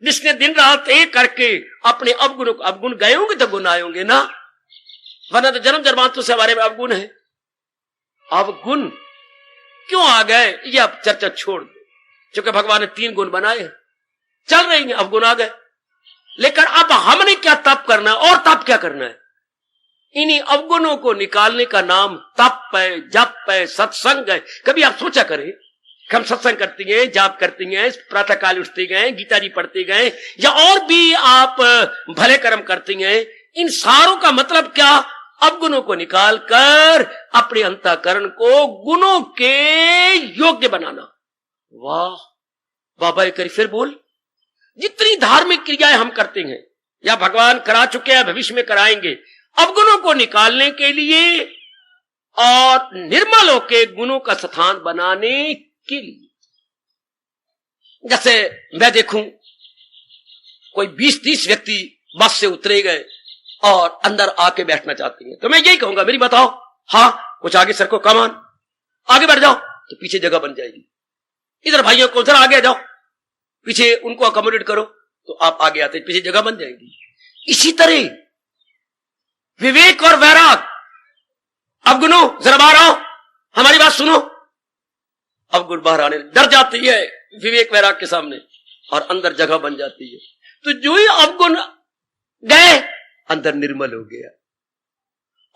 जिसने दिन रात एक करके अपने अवगुणों को, अवगुण गए होंगे तो गुण आए होंगे ना, वरना तो जन्म जन्मांतों से हमारे में अवगुण है। अवगुण क्यों आ गए ये अब चर्चा छोड़ दो, क्योंकि भगवान ने 3 गुण बनाए, चल रही हैं, अवगुण आ गए। लेकिन अब हमने क्या तप करना है, और तप क्या करना है? इन्हीं अवगुणों को निकालने का नाम तप है, जप है, सत्संग है। कभी आप सोचा करें, हम सत्संग करती हैं, जाप करती हैं, प्रातः काल उठते गए, गीता जी पढ़ते गए, या और भी आप भले कर्म करती हैं, इन सारों का मतलब क्या? अवगुणों को निकाल कर अपने अंतःकरण को गुणों के योग्य बनाना। वाह बाबा एक करी फिर बोल। जितनी धार्मिक क्रियाएं हम करते हैं या भगवान करा चुके हैं, भविष्य में कराएंगे, अवगुणों को निकालने के लिए और निर्मल होके गुणों का स्थान बनाने के लिए। जैसे मैं देखूं कोई 20-30 व्यक्ति बस से उतरे गए और अंदर आके बैठना चाहते हैं, तो मैं यही कहूंगा मेरी बताओ, हाँ कुछ आगे सर को कमान, आगे बैठ जाओ, तो पीछे जगह बन जाएगी। इधर भाइयों को उधर आगे जाओ, पीछे उनको अकोमोडेट करो, तो आप आगे आते पीछे जगह बन जाएगी। इसी तरह विवेक और वैराग, अवगुणों जरा बाहर आओ, हमारी बात सुनो। अवगुण बाहर आने डर जाती है विवेक वैराग के सामने और अंदर जगह बन जाती है। तो जो ही अवगुण गए अंदर निर्मल हो गया।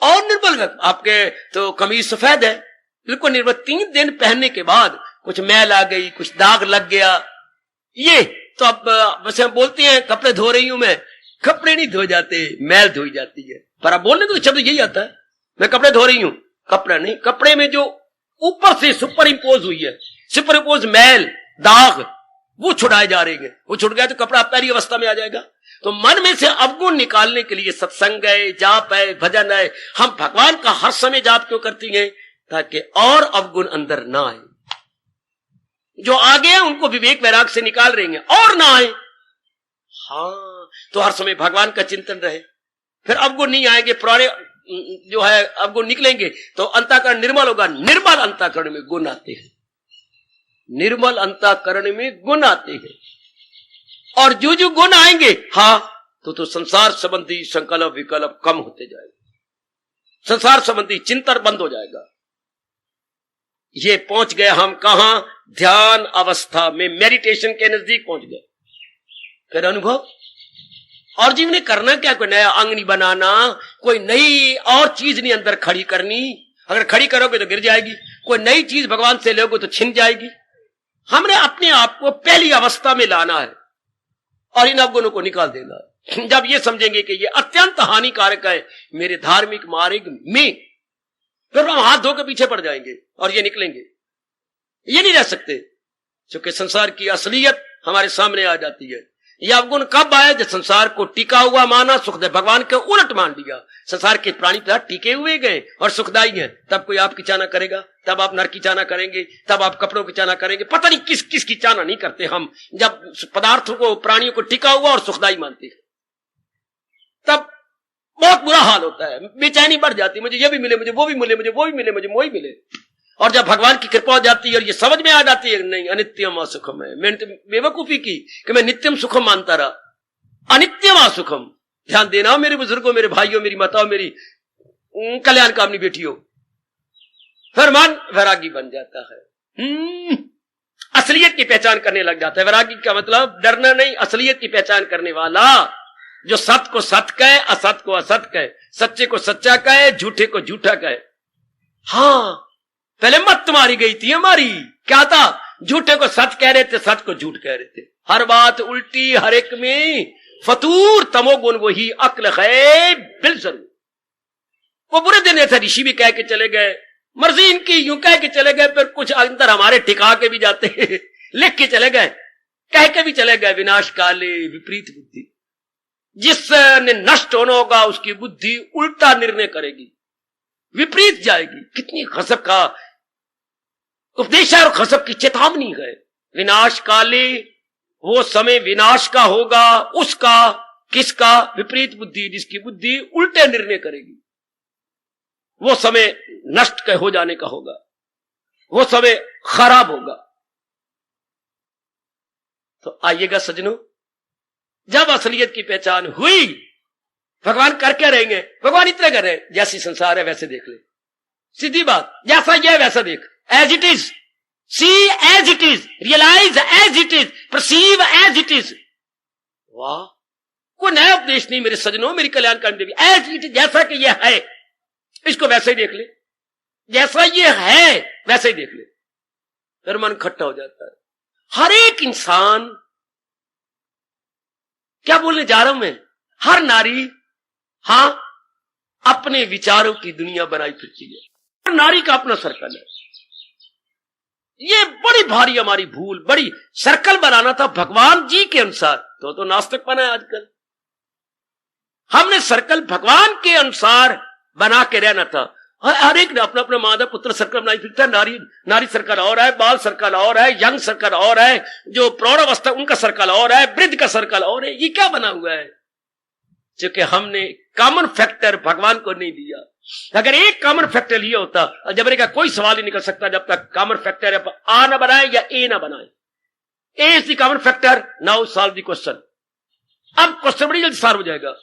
और निर्मल आपके तो कमीज सफेद है, बिल्कुल निर्मल। 3 दिन पहनने के बाद कुछ मैल आ गई, कुछ दाग लग गया, ये तो अब वैसे हम बोलते हैं कपड़े धो रही हूं मैं, कपड़े नहीं धो जाते, मैल धोई जाती है। पर आप बोलने को शब्द यही आता है, मैं कपड़े धो रही हूं, कपड़ा नहीं, कपड़े में जो ऊपर से सुपर इंपोज हुई है, सुपर इंपोज मैल दाग वो छुड़ाए जा रहे हैं। वो छुट गया तो कपड़ा पैरी अवस्था में आ जाएगा। तो मन में से अवगुण निकालने के लिए सत्संग है, जाप है, भजन है। हम भगवान का हर समय जाप क्यों करती हैं? ताकि और अवगुण अंदर ना आए। जो आ गए उनको विवेक वैराग से निकाल रहे हैं और ना आए। हाँ, तो हर समय भगवान का चिंतन रहे, फिर अवगुण नहीं आएंगे। पुराने जो है अवगुण निकलेंगे तो अंतःकरण निर्मल होगा। निर्मल अंतःकरण में गुण आते हैं, निर्मल अंतःकरण में गुण आते हैं। और जो जो गुण आएंगे, हाँ, तो संसार संबंधी संकल्प विकल्प कम होते जाएगा, संसार संबंधी चिंतन बंद हो जाएगा। ये पहुंच गए हम कहां? ध्यान अवस्था में, मेडिटेशन के नजदीक पहुंच गए। फिर अनुभव और जीवन में करना क्या? कोई नया अंग नहीं बनाना, कोई नई और चीज नहीं अंदर खड़ी करनी। अगर खड़ी करोगे तो गिर जाएगी, कोई नई चीज भगवान से लोगे तो छिन जाएगी। हमने अपने आप को पहली अवस्था में लाना है और इन अवगुणों को निकाल देना है। जब ये समझेंगे कि ये अत्यंत हानिकारक है मेरे धार्मिक मार्ग में, फिर हम हाथ धो के पीछे पड़ जाएंगे और ये निकलेंगे। ये नहीं रह सकते, क्योंकि संसार की असलियत हमारे सामने आ जाती है। यह अवगुण कब आया? जब संसार को टिका हुआ माना, सुखदेव भगवान के उलट मान लिया। संसार के प्राणी टिके हुए गए और सुखदायी हैं, तब कोई आपकी चाहना करेगा, तब आप नर की चाहना करेंगे, तब आप कपड़ों की चाहना करेंगे। पता नहीं किस किस की चाहना नहीं करते हम। जब पदार्थों को, प्राणियों को टिका हुआ और सुखदायी मानते हैं, तब बहुत बुरा हाल होता है, बेचैनी बढ़ जाती है। मुझे ये भी मिले, मुझे वो भी मिले, मुझे वो भी मिले, मुझे वो ही मिले। और जब भगवान की कृपा हो जाती है और ये समझ में आ जाती है नहीं अनित्यम असुखम है, मैंने बेवकूफी की कि मैं नित्यम सुखम मानता रहा, अनित्यम असुखम। ध्यान देना मेरे बुजुर्गों, मेरे भाइयों, मेरी माताओं, मेरी कल्याण कामनी बेटियों, फिर मन वैरागी बन जाता है। असलियत की पहचान करने लग जाता है। वैरागी का मतलब डरना नहीं, असलियत की पहचान करने वाला, जो सत्य को सत्य कहे, असत्य को असत्य कहे, सच्चे को सच्चा कहे, झूठे को झूठा कहे। हाँ, पहले मत तुम्हारी गई थी हमारी, क्या था? झूठे को सच कह रहे थे, सच को झूठ कह रहे थे, हर बात उल्टी, हर एक में फतूर, तमोगुण वही अक्ल है बिल जरूर। वो बुरे दिन ऐसे ऋषि भी कह के चले गए, मर्जी इनकी, यूं कह के चले गए, फिर कुछ अंदर हमारे टिका के भी जाते हैं, लिख के चले गए, कह के भी चले गए। विनाश काले विपरीत बुद्धि, जिसने नष्ट होना होगा उसकी बुद्धि उल्टा निर्णय करेगी, विपरीत जाएगी। कितनी गजब का उपदेश है और गजब की चेतावनी है। विनाश काले, वो समय विनाश का होगा, उसका, किसका? विपरीत बुद्धि, जिसकी बुद्धि उल्टे निर्णय करेगी। वो समय नष्ट के हो जाने का होगा, वो समय खराब होगा। तो आइएगा सजनों, जब असलियत की पहचान हुई, भगवान कर क्या रहेंगे? भगवान इतना कर रहे हैं, जैसी संसार है वैसे देख ले, सीधी बात, जैसा ये वैसा देख, as it is, see as it is, realise as it is, perceive as it is. वाह, कोई नया उपदेश नहीं मेरे सजनों, मेरी कल्याणकारी देवी। एज इट इज, जैसा कि ये है, इसको वैसे ही देख ले, जैसा ये है वैसे ही देख ले, फिर मन खट्टा हो जाता है। हर एक इंसान, क्या बोलने जा रहा हूं मैं, हर नारी, हाँ, अपने विचारों की दुनिया बनाई फिरती है। नारी का अपना सर्कल है। ये बड़ी भारी हमारी भूल, बड़ी सर्कल बनाना था भगवान जी के अनुसार, तो नास्तिक बना है आजकल। हमने सर्कल भगवान के अनुसार बना के रहना था। हर एक ने अपना अपना माता पुत्र सर्कल बनाई फिरता है। नारी सर्कल और है, बाल सर्कल और है, यंग सर्कल और है, जो प्रौढ़ अवस्था उनका सर्कल और है, वृद्ध का सर्कल और है। ये क्या बना हुआ है? क्योंकि हमने कॉमन फैक्टर भगवान को नहीं दिया। अगर एक कॉमन फैक्टर लिया होता, अलजेब्रा का कोई सवाल ही निकल सकता जब तक कॉमन फैक्टर है आ ना बनाए या ए ना बनाए। A is the common factor, now solve the question. अब क्वेश्चन बड़ी जल्दी सॉल्व हो जाएगा।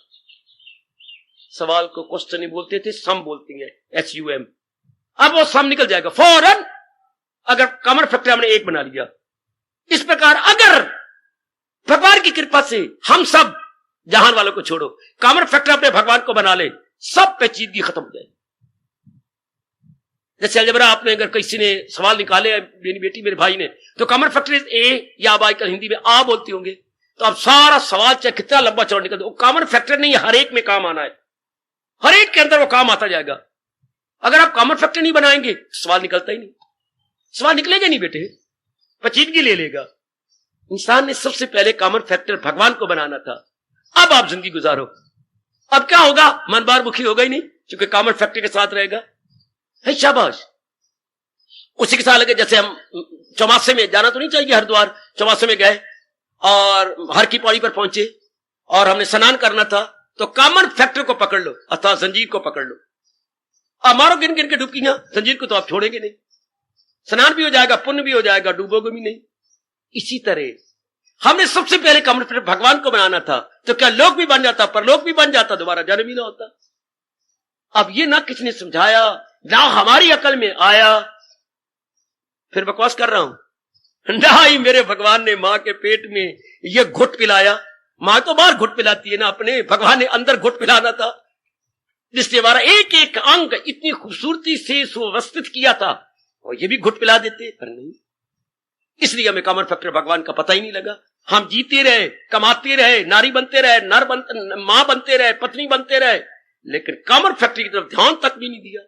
सवाल को क्वेश्चन नहीं बोलते थे, सम बोलती है, SUM। अब वो सम निकल जाएगा फौरन, अगर कॉमन फैक्टर हमने एक बना लिया। इस प्रकार अगर भगवान की कृपा से हम सब, जहान वालों को छोड़ो, कॉमन फैक्टर अपने भगवान को बना ले, सब पेचीदगी खत्म हो जाएगी। जैसे अलजेब्रा आपने अगर किसी ने सवाल निकाले, मेरी बेटी मेरे भाई ने, तो कॉमन फैक्टर ए, या आप आजकल हिंदी में आ बोलती होंगे, तो अब सारा सवाल चाहे कितना लंबा चौड़ा निकल दो, कॉमन फैक्टर नहीं है, हर एक में काम आना है, हर एक के अंदर वो काम आता जाएगा। अगर आप कॉमन फैक्टर नहीं बनाएंगे, सवाल निकलता ही नहीं, सवाल निकलेगा नहीं बेटे, पेचीदगी ले लेगा। इंसान ने सबसे पहले कॉमन फैक्टर भगवान को बनाना था। अब आप जिंदगी गुजारो। अब क्या होगा? मन बार मुखी होगा ही नहीं, क्योंकि कॉमन फैक्टर के साथ रहेगा। है शाबाश। उसी के साथ लगे, जैसे हम चौमासे में जाना तो नहीं चाहिए हरिद्वार, चौमासे में गए और हर की पौड़ी पर पहुंचे और हमने स्नान करना था, तो कॉमन फैक्टर को पकड़ लो, अर्थात जंजीर को पकड़ लो। अब मारो गिन गिन के डुबकियां, जंजीर को तो आप छोड़ेंगे नहीं, स्नान भी हो जाएगा, पुण्य भी हो जाएगा, डूबोगे भी नहीं। इसी तरह हमने सबसे पहले कॉमन फैक्टर भगवान को बनाना था, तो क्या लोक भी बन जाता, परलोक भी बन जाता, दोबारा जन्म ही ना होता। अब ये ना किसने समझाया, ना हमारी अकल में आया। फिर बकवास कर रहा हूं ना ही मेरे भगवान ने मां के पेट में ये घुट पिलाया। मां तो बाहर घुट पिलाती है ना, अपने भगवान ने अंदर घुट पिलाना था, जिससे हमारा एक एक अंग इतनी खूबसूरती से सुव्यवस्थित किया था, और ये भी घुट पिला देते, पर नहीं। इसलिए हमें कॉमन फैक्टर भगवान का पता ही नहीं लगा। हम जीते रहे, कमाते रहे, नारी बनते रहे, मां बनते रहे, पत्नी बनते रहे, लेकिन कॉमन फैक्टर की तरफ ध्यान तक भी नहीं दिया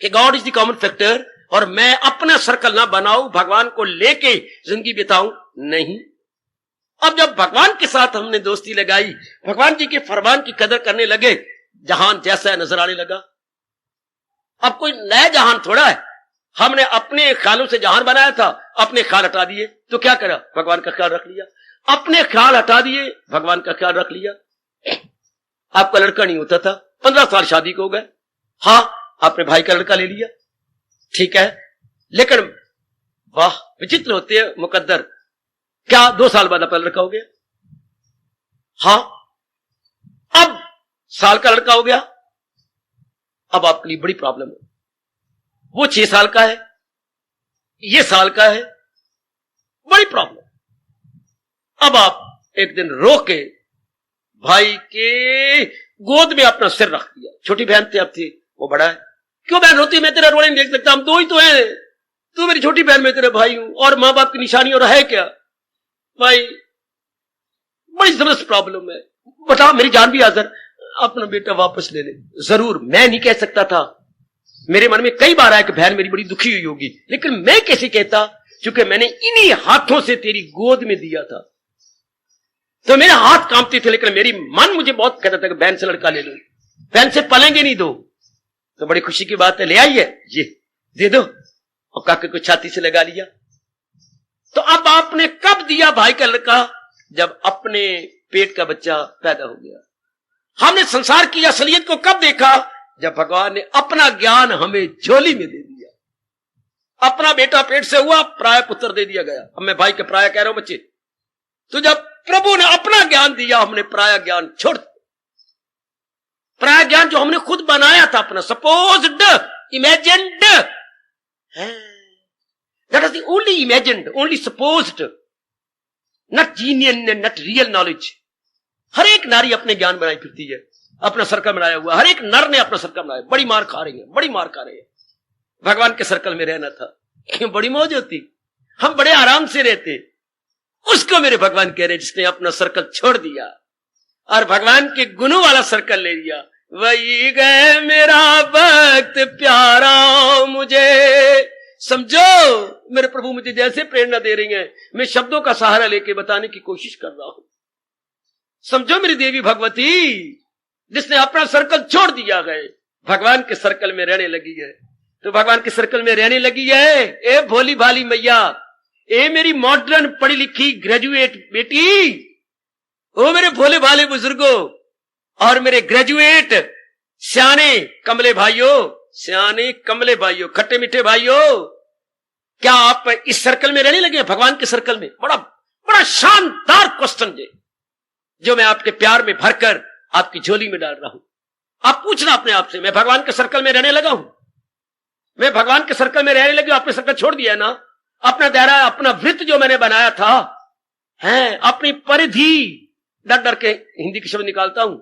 कि God is the common factor, और मैं अपना सर्कल ना बनाऊं, भगवान को लेके जिंदगी बिताऊं, नहीं। अब जब भगवान के साथ हमने दोस्ती लगाई, भगवान जी के फरमान की कदर करने लगे, जहान जैसा नजर आने लगा। अब कोई नया जहान थोड़ा है, हमने अपने ख्यालों से जहान बनाया था, अपने ख्याल हटा दिए, तो क्या करा? भगवान का ख्याल रख लिया। अपने ख्याल हटा दिए, भगवान का ख्याल रख लिया। आपका लड़का नहीं होता था, 15 साल शादी को हो गए, हाँ आपने भाई का लड़का ले लिया, ठीक है, लेकिन वाह विचित्र होते हैं मुकद्दर, क्या 2 साल बाद आपका लड़का हो गया? हाँ, अब साल का लड़का हो गया, अब आपके लिए बड़ी प्रॉब्लम है। वो 6 साल का है, ये साल का है, बड़ी प्रॉब्लम। अब आप एक दिन रो के भाई के गोद में अपना सिर रख दिया। छोटी बहन थी, अब थी, वो बड़ा है। क्यों बहन रोती? मैं तेरा रोने नहीं देख सकता, हम 2 ही तो हैं, तू मेरी छोटी बहन, मैं तेरा भाई हूं, और मां बाप की निशानी और है क्या? भाई बड़ी जबरदस्त प्रॉब्लम है, बता मेरी जान भी हाजिर, अपना बेटा वापस ले ले। जरूर मैं नहीं कह सकता था, मेरे मन में कई बार आया कि बहन मेरी बड़ी दुखी हुई होगी, लेकिन मैं कैसे कहता, क्योंकि मैंने इन्हीं हाथों से तेरी गोद में दिया था, तो मेरे हाथ कांपते थे, लेकिन मेरी मन मुझे बहुत कहता था कि बहन से लड़का ले लो, बहन से पलेंगे नहीं दो। तो बड़ी खुशी की बात है, ले आई है, ये दे दो, और काके को छाती से लगा लिया। तो अब आपने कब दिया भाई का लड़का? जब अपने पेट का बच्चा पैदा हो गया। हमने संसार की असलियत को कब देखा? जब भगवान ने अपना ज्ञान हमें झोली में दे दिया। अपना बेटा पेट से हुआ, प्राय पुत्र दे दिया गया। अब मैं भाई के प्राय कह रहा हूं बच्चे, तो जब प्रभु ने अपना ज्ञान दिया, हमने प्राय ज्ञान छोड़ दिया। प्राय ज्ञान जो हमने खुद बनाया था अपना, supposed, imagined, that is the only imagined, only supposed, not genuine, not real knowledge. हर एक नारी अपने ज्ञान बनाई फिरती है, अपना सर्कल बनाया हुआ। हर एक नर ने अपना सर्कल बनाया, बड़ी मार खा रही है, बड़ी मार खा रहे हैं। भगवान के सर्कल में रहना था, बड़ी मौज होती, हम बड़े आराम से रहते। उसको मेरे भगवान कह रहे जिसने अपना सर्कल छोड़ दिया और भगवान के गुणों वाला सर्कल ले लिया, वही गए मेरा भक्त प्यारा मुझे। समझो मेरे प्रभु मुझे जैसे प्रेरणा दे रही हैं, मैं शब्दों का सहारा लेके बताने की कोशिश कर रहा हूं। समझो मेरी देवी भगवती, जिसने अपना सर्कल छोड़ दिया है, भगवान के सर्कल में रहने लगी है। तो भगवान के सर्कल में रहने लगी है। ए भोली भाली मैया, ए मेरी मॉडर्न पढ़ी लिखी ग्रेजुएट बेटी, ओ मेरे भोले भाले बुजुर्गों और मेरे ग्रेजुएट सियाने कमले भाइयों, सियाने कमले भाइयों, खट्टे मीठे भाइयों, क्या आप इस सर्कल में रहने लगे हैं, भगवान के सर्कल में? बड़ा बड़ा शानदार क्वेश्चन है जो मैं आपके प्यार में भरकर आपकी झोली में डाल रहा हूं। आप पूछना अपने आप से, मैं भगवान के सर्कल में रहने लगा हूं? मैं भगवान के सर्कल में रहने लगी, आपने सर्कल छोड़ दिया ना? अपना दायरा, अपना वृत्त जो मैंने बनाया था, है अपनी परिधि, डर डर के हिंदी के शब्द निकालता हूं,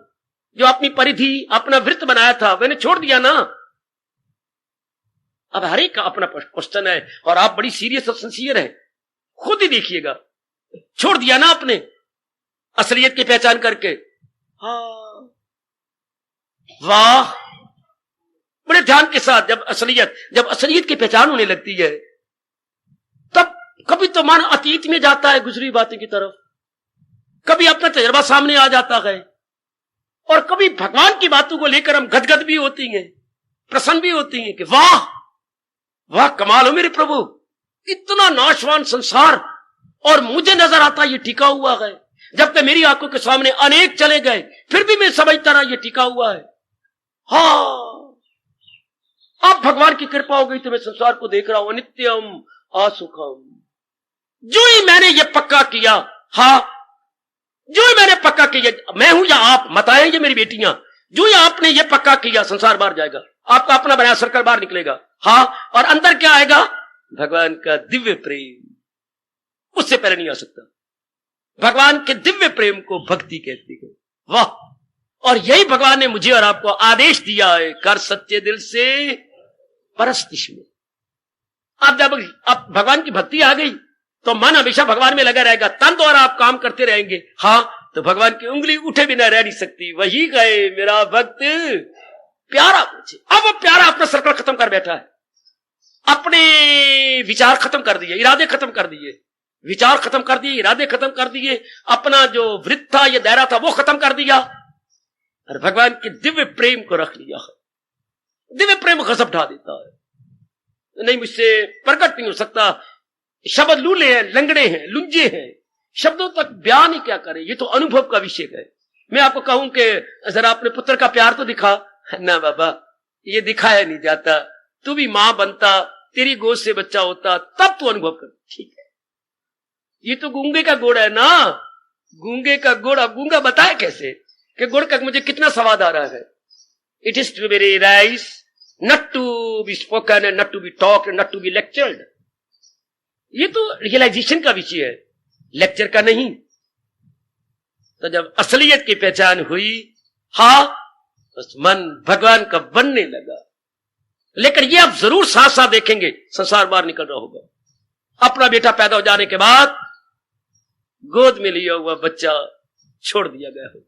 जो अपनी परिधि, अपना वृत्त बनाया था, मैंने छोड़ दिया ना? अब हर एक का अपना क्वेश्चन है और आप बड़ी सीरियस और सिंसियर है, खुद ही देखिएगा। छोड़ दिया ना आपने असलियत की पहचान करके? हाँ, वाह, बड़े ध्यान के साथ जब असलियत की पहचान होने लगती है, तब कभी तो मन अतीत में जाता है गुजरी बातें की तरफ, कभी अपना तजर्बा सामने आ जाता है, और कभी भगवान की बातों को लेकर हम गदगद भी होती हैं, प्रसन्न भी होती हैं कि वाह वाह, कमाल हो मेरे प्रभु, इतना नाशवान संसार और मुझे नजर आता ये टिका हुआ है, जबकि मेरी आंखों के सामने अनेक चले गए, फिर भी मैं समझता रहा ये टिका हुआ है। हाँ, अब भगवान की कृपा हो गई तो मैं संसार को देख रहा हूं, नित्यम असुखम। जो ही मैंने ये पक्का किया, हाँ, जो ही मैंने पक्का किया, मैं हूं या आप, बताएं ये मेरी बेटियां, जो ही आपने ये पक्का किया, संसार बाहर जाएगा, आपका अपना बनाया सर्कल बाहर निकलेगा। हाँ, और अंदर क्या आएगा? भगवान का दिव्य प्रेम, उससे पहले नहीं आ सकता। भगवान के दिव्य प्रेम को भक्ति कहती है। वाह, और यही भगवान ने मुझे और आपको आदेश दिया है, कर सच्चे दिल से परस्तिश में। अब जब अब भगवान की भक्ति आ गई तो मन हमेशा भगवान में लगा रहेगा, तन द्वारा आप काम करते रहेंगे। हाँ, तो भगवान की उंगली उठे बिना रह नहीं सकती। वही गए मेरा भक्त प्यारा मुझे। अब वो प्यारा अपना सर्कल खत्म कर बैठा है, अपने विचार खत्म कर दिए, इरादे खत्म कर दिए, विचार खत्म कर दिए, इरादे खत्म कर दिए, अपना जो वृत्त था, ये दायरा था, वो खत्म कर दिया, और भगवान के दिव्य प्रेम को रख लिया है। दिव्य प्रेम गजब ढा देता है, नहीं मुझसे प्रकट नहीं हो सकता। शब्द लूले हैं, लंगड़े हैं, लुंजे हैं, शब्दों तक बयान ही क्या करें, ये तो अनुभव का विषय है। मैं आपको कहूं कि जरा अपने पुत्र का प्यार तो दिखा, ना बाबा ये दिखाया नहीं जाता, तू भी मां बनता, तेरी गोद से बच्चा होता, तब तू अनुभव कर। ठीक है, ये तो गूंगे का गुड़ है ना, गूंगे का गुड़। अब गूंगा बताए कैसे कि गुड़ का मुझे कितना स्वाद आ रहा है। It is too very rice not to be spoken and not to be talked and not to be lectured. ये तो रियलाइजेशन का विषय है, लेक्चर का नहीं। तो जब असलियत की पहचान हुई, हाँ, बस मन भगवान का बनने लगा। लेकिन ये आप जरूर साथ साथ देखेंगे, संसार बाहर निकल रहा होगा। अपना बेटा पैदा हो जाने के बाद गोद में लिया हुआ बच्चा छोड़ दिया गया हो।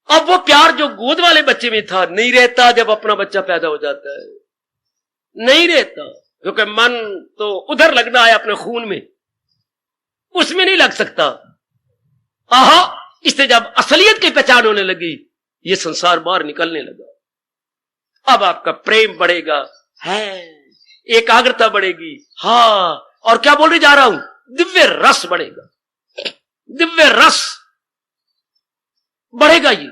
अब वो प्यार जो गोद वाले बच्चे में था नहीं रहता, जब अपना बच्चा पैदा हो जाता है नहीं रहता, क्योंकि मन तो उधर लगना है अपने खून में, उसमें नहीं लग सकता। आहा, इससे जब असलियत की पहचान होने लगी, ये संसार बाहर निकलने लगा। अब आपका प्रेम बढ़ेगा, है, एकाग्रता बढ़ेगी, हाँ, और क्या बोलने जा रहा हूं, दिव्य रस बढ़ेगा, दिव्य रस बढ़ेगा, ये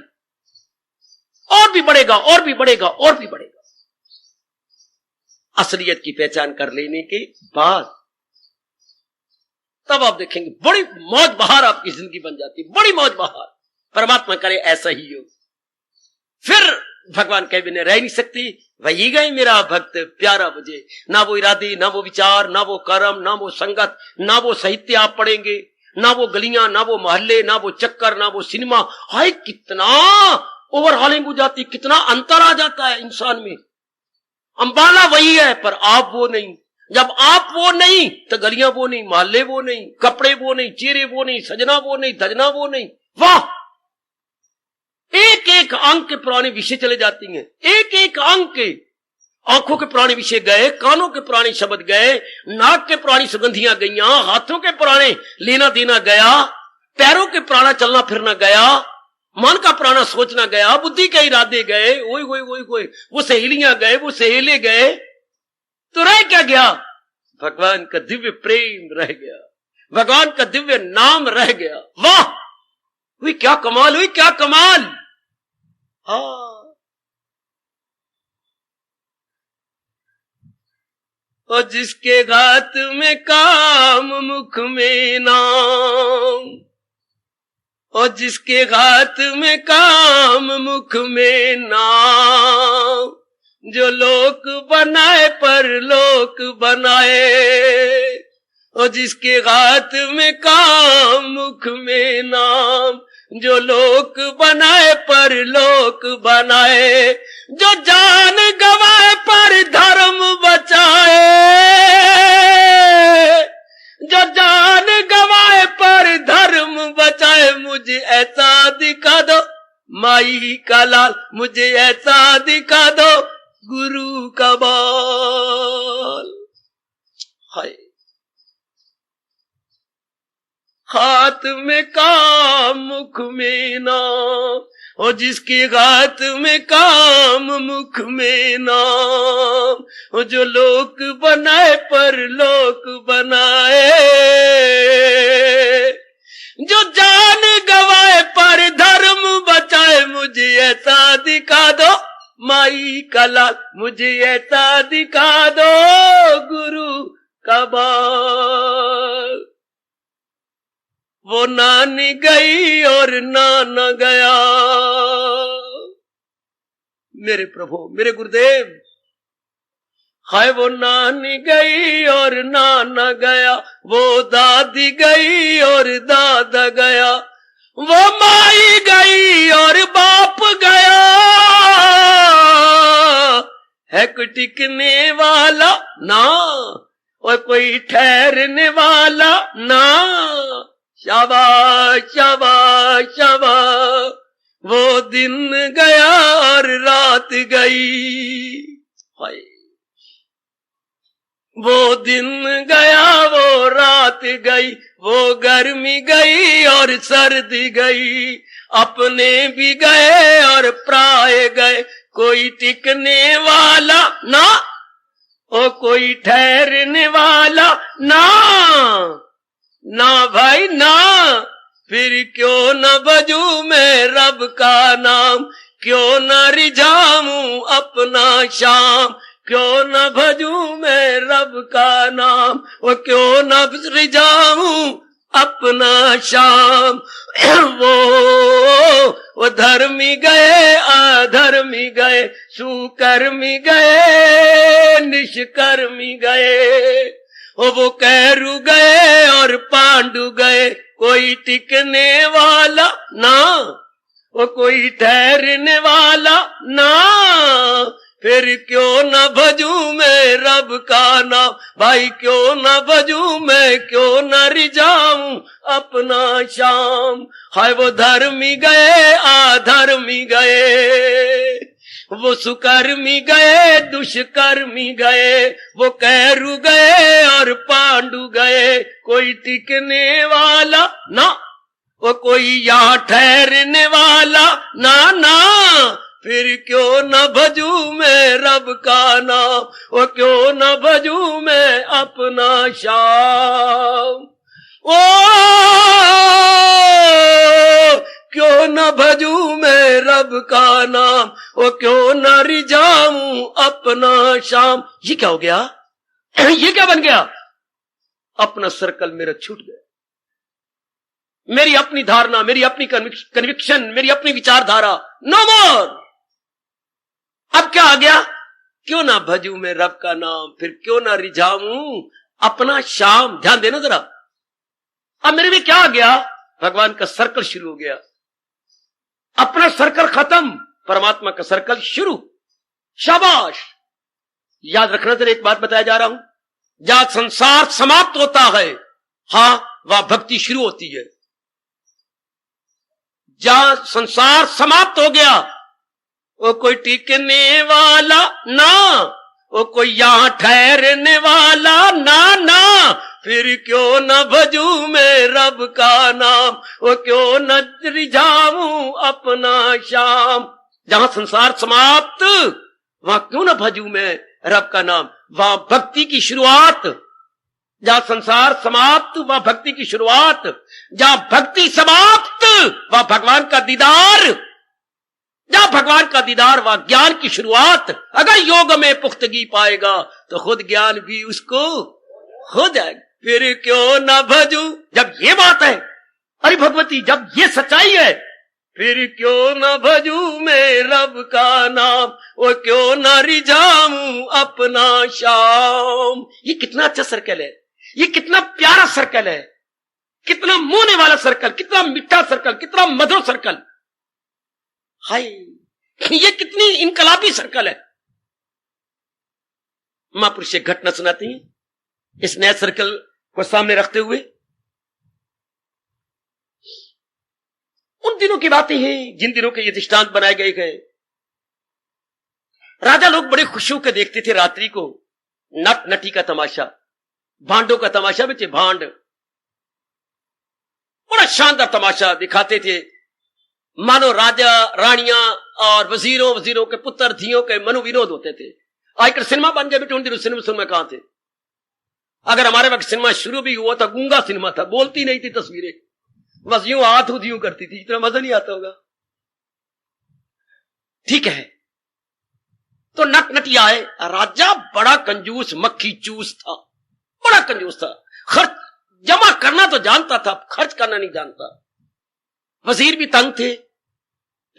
और भी बढ़ेगा, और भी बढ़ेगा, और भी बढ़ेगा। असलियत की पहचान कर लेने के बाद तब आप देखेंगे बड़ी मौज बहार आपकी जिंदगी बन जाती, बड़ी मौज बहार। परमात्मा करे ऐसा ही हो। फिर भगवान कहे बिना रह नहीं सकती, वही गए मेरा भक्त प्यारा मुझे। ना वो इरादे, ना वो विचार, ना वो कर्म, ना वो संगत, ना वो साहित्य आप पढ़ेंगे, ना वो गलियां, ना वो मोहल्ले, ना वो चक्कर, ना वो सिनेमा। हाय, कितना ओवरहॉलिंग हो जाती, कितना अंतर आ जाता है इंसान में। अंबाला वही है पर आप वो नहीं। जब आप वो नहीं तो गलियां वो नहीं, मोहल्ले वो नहीं, कपड़े वो नहीं, चेहरे वो नहीं, सजना वो नहीं, धजना वो नहीं। वाह, एक एक अंक के पुराने विषय चले जाती हैं, एक एक अंक के। आंखों के पुराने विषय गए, कानों के पुराने शब्द गए, नाक के पुरानी सुगंधियां गईया, हाथों के पुराने लेना देना गया, पैरों के पुराना चलना फिरना गया, मन का पुराना सोचना गया, बुद्धि के इरादे गए, ओए ओए ओए ओए, वो सहेलियां गए, वो सहेले गए, तो रह क्या गया? भगवान का दिव्य प्रेम रह गया, भगवान का दिव्य नाम रह गया। वाह, हुई क्या कमाल, हुई क्या कमाल। और जिसके हाथ में काम, मुख में नाम, और जिसके हाथ में काम, मुख में नाम, जो लोक बनाए पर लोक बनाए। और जिसके हाथ में काम, मुख में नाम, जो लोक बनाए पर लोक बनाए। जो जान गवाए पर धर्म बचाए, जो जान गवाए पर धर्म बचाए। मुझे ऐसा दिखा दो माई का लाल, मुझे ऐसा दिखा दो गुरु का बाल। हाय, हाथ में काम, मुख में नाम, और जिसके हाथ में काम, मुख में नाम, और जो लोक बनाए पर लोक बनाए। जो जान गवाए पर धर्म बचाए। मुझे ऐसा दिखा दो माई का लाल, मुझे ऐसा दिखा दो गुरु का बाल। वो नानी गई और नाना गया। मेरे प्रभु, मेरे गुरुदेव, हाय वो नानी गई और नाना गया, वो दादी गई और दादा गया, वो माई गई और बाप गया। है कोई टिकने वाला ना, और कोई ठहरने वाला ना। शाबाश शाबाश शाबाश, वो दिन गया और रात गई। हाय, वो दिन गया वो रात गई, वो गर्मी गई और सर्दी गई। अपने भी गए और पराए गए, कोई टिकने वाला ना, और कोई ठहरने वाला ना। ना भाई ना, फिर क्यों न बजूं मैं रब का नाम, क्यों न रिझाऊं अपना शाम, क्यों न भजूं मैं रब का नाम, और क्यों न रिझाऊं अपना शाम। वो धर्मी गए अधर्मी गए, सुकर्मी गए निष्कर्मी गए। वो कैरू गए और पांडु गए, कोई टिकने वाला ना, वो कोई ठहरने वाला ना। फिर क्यों न भजूं मैं रब का नाम, भाई क्यों न भजूं मैं, क्यों न रिझाऊं अपना शाम। हाय वो धर्मी गए अधर्मी गए, वो सुकर्मी गए दुष्कर्मी गए, वो कैरू गए और पांडु गए, कोई टिकने वाला ना, वो कोई यहाँ ठहरने वाला ना ना। फिर क्यों न भजूं मैं रब का नाम, वो क्यों न भजूं मैं अपना शाम। ओ क्यों न भजूं मैं रब का नाम, वो क्यों न रिझाऊं अपना शाम। ये क्या हो गया, ये क्या बन गया? अपना सर्कल मेरा छूट गया, मेरी अपनी धारणा, मेरी अपनी कन्विक्शन, मेरी अपनी विचारधारा, नो मोर। अब क्या आ गया? क्यों ना भजूं मैं रब का नाम, फिर क्यों ना रिझाऊं अपना शाम। ध्यान देना जरा, अब मेरे में क्या आ गया? भगवान का सर्कल शुरू हो गया। अपना सर्कल खत्म, परमात्मा का सर्कल शुरू। शाबाश। याद रखना जरा, एक बात बताया जा रहा हूं, जहां संसार समाप्त होता है, हां वहां भक्ति शुरू होती है। जहां संसार समाप्त हो गया, वो कोई टिकने वाला ना, वो कोई यहां ठहरने वाला ना ना। फिर क्यों न भजूं मैं रब का नाम, वो क्यों न रिझाऊं अपना शाम। जहां संसार समाप्त, वहां क्यों न भजूं मैं रब का नाम। वहां भक्ति की शुरुआत, जहां संसार समाप्त वहां भक्ति की शुरुआत, जहां भक्ति समाप्त वहां भगवान का दीदार, जहां भगवान का दीदार वहां ज्ञान की शुरुआत। अगर योग में पुख्तगी पाएगा तो खुद ज्ञान भी उसको हो जाएगा। फिर क्यों न भजूं, जब ये बात है, अरे भगवती जब ये सच्चाई है, फिर क्यों न भजूं मैं रब का नाम, वो क्यों न रिझाऊं अपना शाम। ये कितना अच्छा सर्कल है, ये कितना प्यारा सर्कल है, कितना मोहने वाला सर्कल, कितना मीठा सर्कल, कितना मधुर सर्कल। हाय, ये कितनी इनकलाबी सर्कल है। महापुरुष एक घटना सुनाती है इस नए सर्कल को सामने रखते हुए। उन दिनों की बातें हैं जिन दिनों के ये दृष्टांत बनाए गए गए। राजा लोग बड़े खुशी होकर देखते थे रात्रि को नट नटी का तमाशा, भांडों का तमाशा बच्चे, भांड बड़ा शानदार तमाशा दिखाते थे, मानो राजा रानियां और वजीरों के पुत्र धियों के मनोविनोद होते थे। आजकल सिनेमा बन गए बेटे, उन दिनों सिनेमा कहां थे। अगर हमारे वक्त सिनेमा शुरू भी हुआ था, गूंगा सिनेमा था, बोलती नहीं थी तस्वीरें, बस यूं हाथ यूं करती थी, इतना मजा नहीं आता होगा। ठीक है, तो नट नटिया आए। राजा बड़ा कंजूस मक्खी चूस था, बड़ा कंजूस था, खर्च जमा करना तो जानता था, खर्च करना नहीं जानता। वजीर भी तंग थे,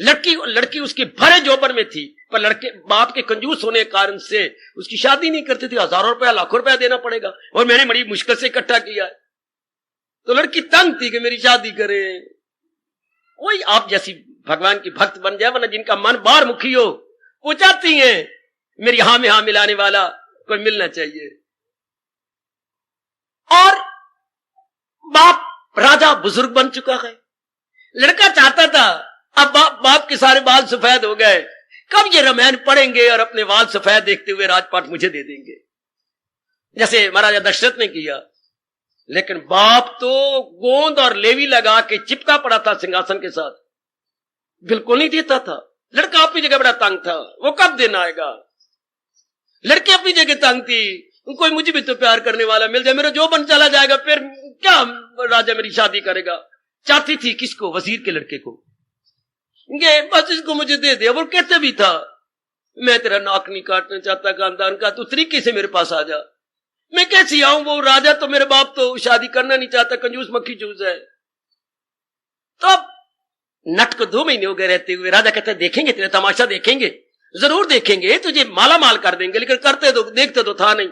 लड़की उसकी भरे जोबर में थी, पर लड़के बाप के कंजूस होने के कारण से उसकी शादी नहीं करती थी। हजारों रुपया लाखों रुपया देना पड़ेगा, और मैंने बड़ी मुश्किल से इकट्ठा किया है। तो लड़की तंग थी कि मेरी शादी करे, कोई आप जैसी भगवान की भक्त बन जाए, वरना जिनका मन बाहर मुखी हो वो चाहती है मेरी हां में हां मिलाने वाला कोई मिलना चाहिए। और बाप राजा बुजुर्ग बन चुका है, लड़का चाहता था अब बाप के सारे बाल सफेद हो गए, कब ये रामायण पढ़ेंगे और अपने बाल सफेद देखते हुए राजपाट मुझे दे देंगे, जैसे महाराजा दशरथ ने किया। लेकिन बाप तो गोंद और लेवी लगा के चिपका पड़ा था सिंहासन के साथ, बिल्कुल नहीं देता था। लड़का अपनी जगह बड़ा तंग था, वो कब दिन आएगा। लड़की अपनी जगह तंग थी, कोई मुझे भी तो प्यार करने वाला मिल जाए, मेरा जो बन चला जाएगा, फिर क्या राजा मेरी शादी करेगा। चाहती थी किसको, वजीर के लड़के को, बस इसको मुझे दे दे। वो कहते भी था मैं तेरा नाक नहीं काटना चाहता खानदान का, तू तरीके से मेरे पास आ जा। मैं कैसी आऊं, वो राजा तो मेरे बाप तो शादी करना नहीं चाहता, कंजूस मक्खी चूस है। तो अब नट को 2 महीने हो गए रहते हुए, राजा कहते देखेंगे तेरा तमाशा, देखेंगे, जरूर देखेंगे, तुझे माला माल कर देंगे, लेकिन करते तो देखते तो था नहीं।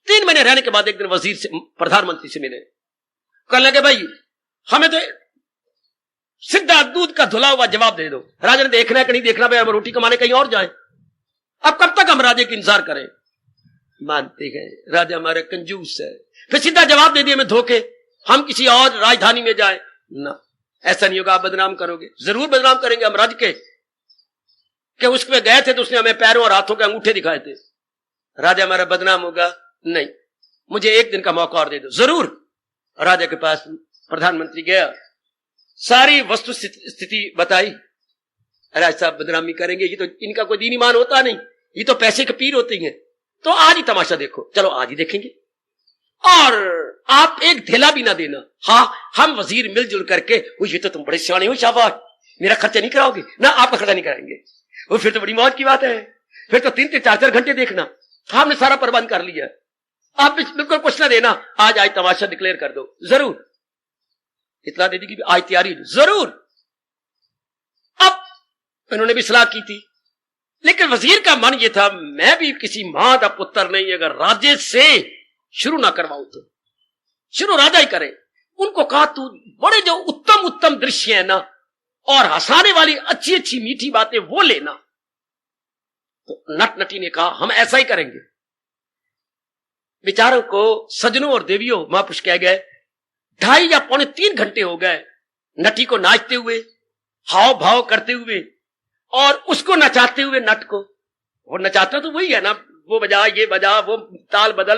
3 महीने रहने के बाद एक दिन वजीर से, प्रधानमंत्री से मिले, कहने लगे भाई हमें तो सीधा दूध का धुला हुआ जवाब दे दो। राजा ने देखना है कि नहीं देखना, भाई हम रोटी कमाने कहीं और जाए, अब कब तक हम राजे की इंतजार करें। मानते हैं राजा हमारा कंजूस है, फिर सीधा जवाब दे दिया मैं धोखे, हम किसी और राजधानी में जाए ना, ऐसा नहीं होगा, आप बदनाम करोगे। जरूर बदनाम करेंगे हम राज के, कि उसमें गए थे तो उसने हमें पैरों और हाथों के अंगूठे दिखाए थे, राजा हमारा बदनाम होगा, नहीं, मुझे 1 दिन का मौका और दे दो। जरूर। राजा के पास प्रधानमंत्री गया, सारी वस्तु स्थिति बताई। राजा साहब बदनामी करेंगे, ये तो इनका कोई दीन ईमान होता नहीं, ये तो पैसे के पीर होती हैं, तो आज ही तमाशा देखो, चलो आज ही देखेंगे, और आप एक धेला भी ना देना। हाँ, हम वजीर मिलजुल करके, वो ये तो तुम बड़े सियाने हो, शाबाश, मेरा खर्चा नहीं कराओगे ना, आपका खर्चा नहीं कराएंगे, वो फिर तो बड़ी मौज की बात है, फिर तो 3-3 4-4 घंटे देखना, हमने सारा प्रबंध कर लिया, आप बिल्कुल कुछ ना देना, आज तमाशा डिक्लेयर कर दो। जरूर। इतना दे दी कि आज तैयारी, जरूर। अब इन्होंने भी सलाह की थी, लेकिन वजीर का मन ये था मैं भी किसी मां का पुत्र नहीं, अगर राजे से शुरू ना करवाऊं तो शुरू राजा ही करे। उनको कहा तू बड़े जो उत्तम उत्तम दृश्य है ना, और हंसाने वाली अच्छी अच्छी मीठी बातें वो लेना। तो नट नटी ने कहा हम ऐसा ही करेंगे। बेचारों को सजनों और देवियों महापुरुष कह गए 2.5 या 3 घंटे हो गए नटी को नाचते हुए, हाव भाव करते हुए और उसको नचाते हुए नट को। वो नचाता तो वही है ना, वो बजा ये बजा, वो ताल बदल,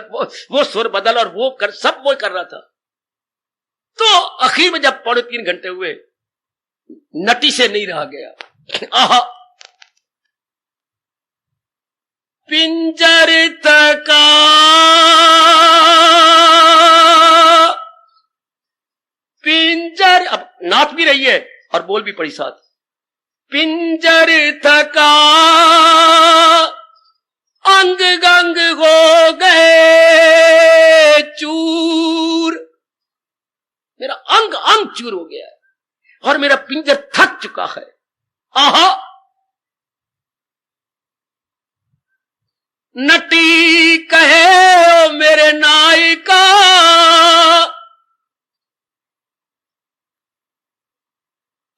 वो सुर बदल, और वो कर, सब वो कर रहा था। तो आखिर में जब 3.25 घंटे हुए, नटी से नहीं रहा गया। आहा, पिंजर तका पिंजर, अब नाच भी रही है और बोल भी पड़ी साथ। पिंजर थका अंग गंग हो गए चूर, मेरा अंग अंग चूर हो गया है और मेरा पिंजर थक चुका है। आहा, नटी कहे ओ मेरे नायिका,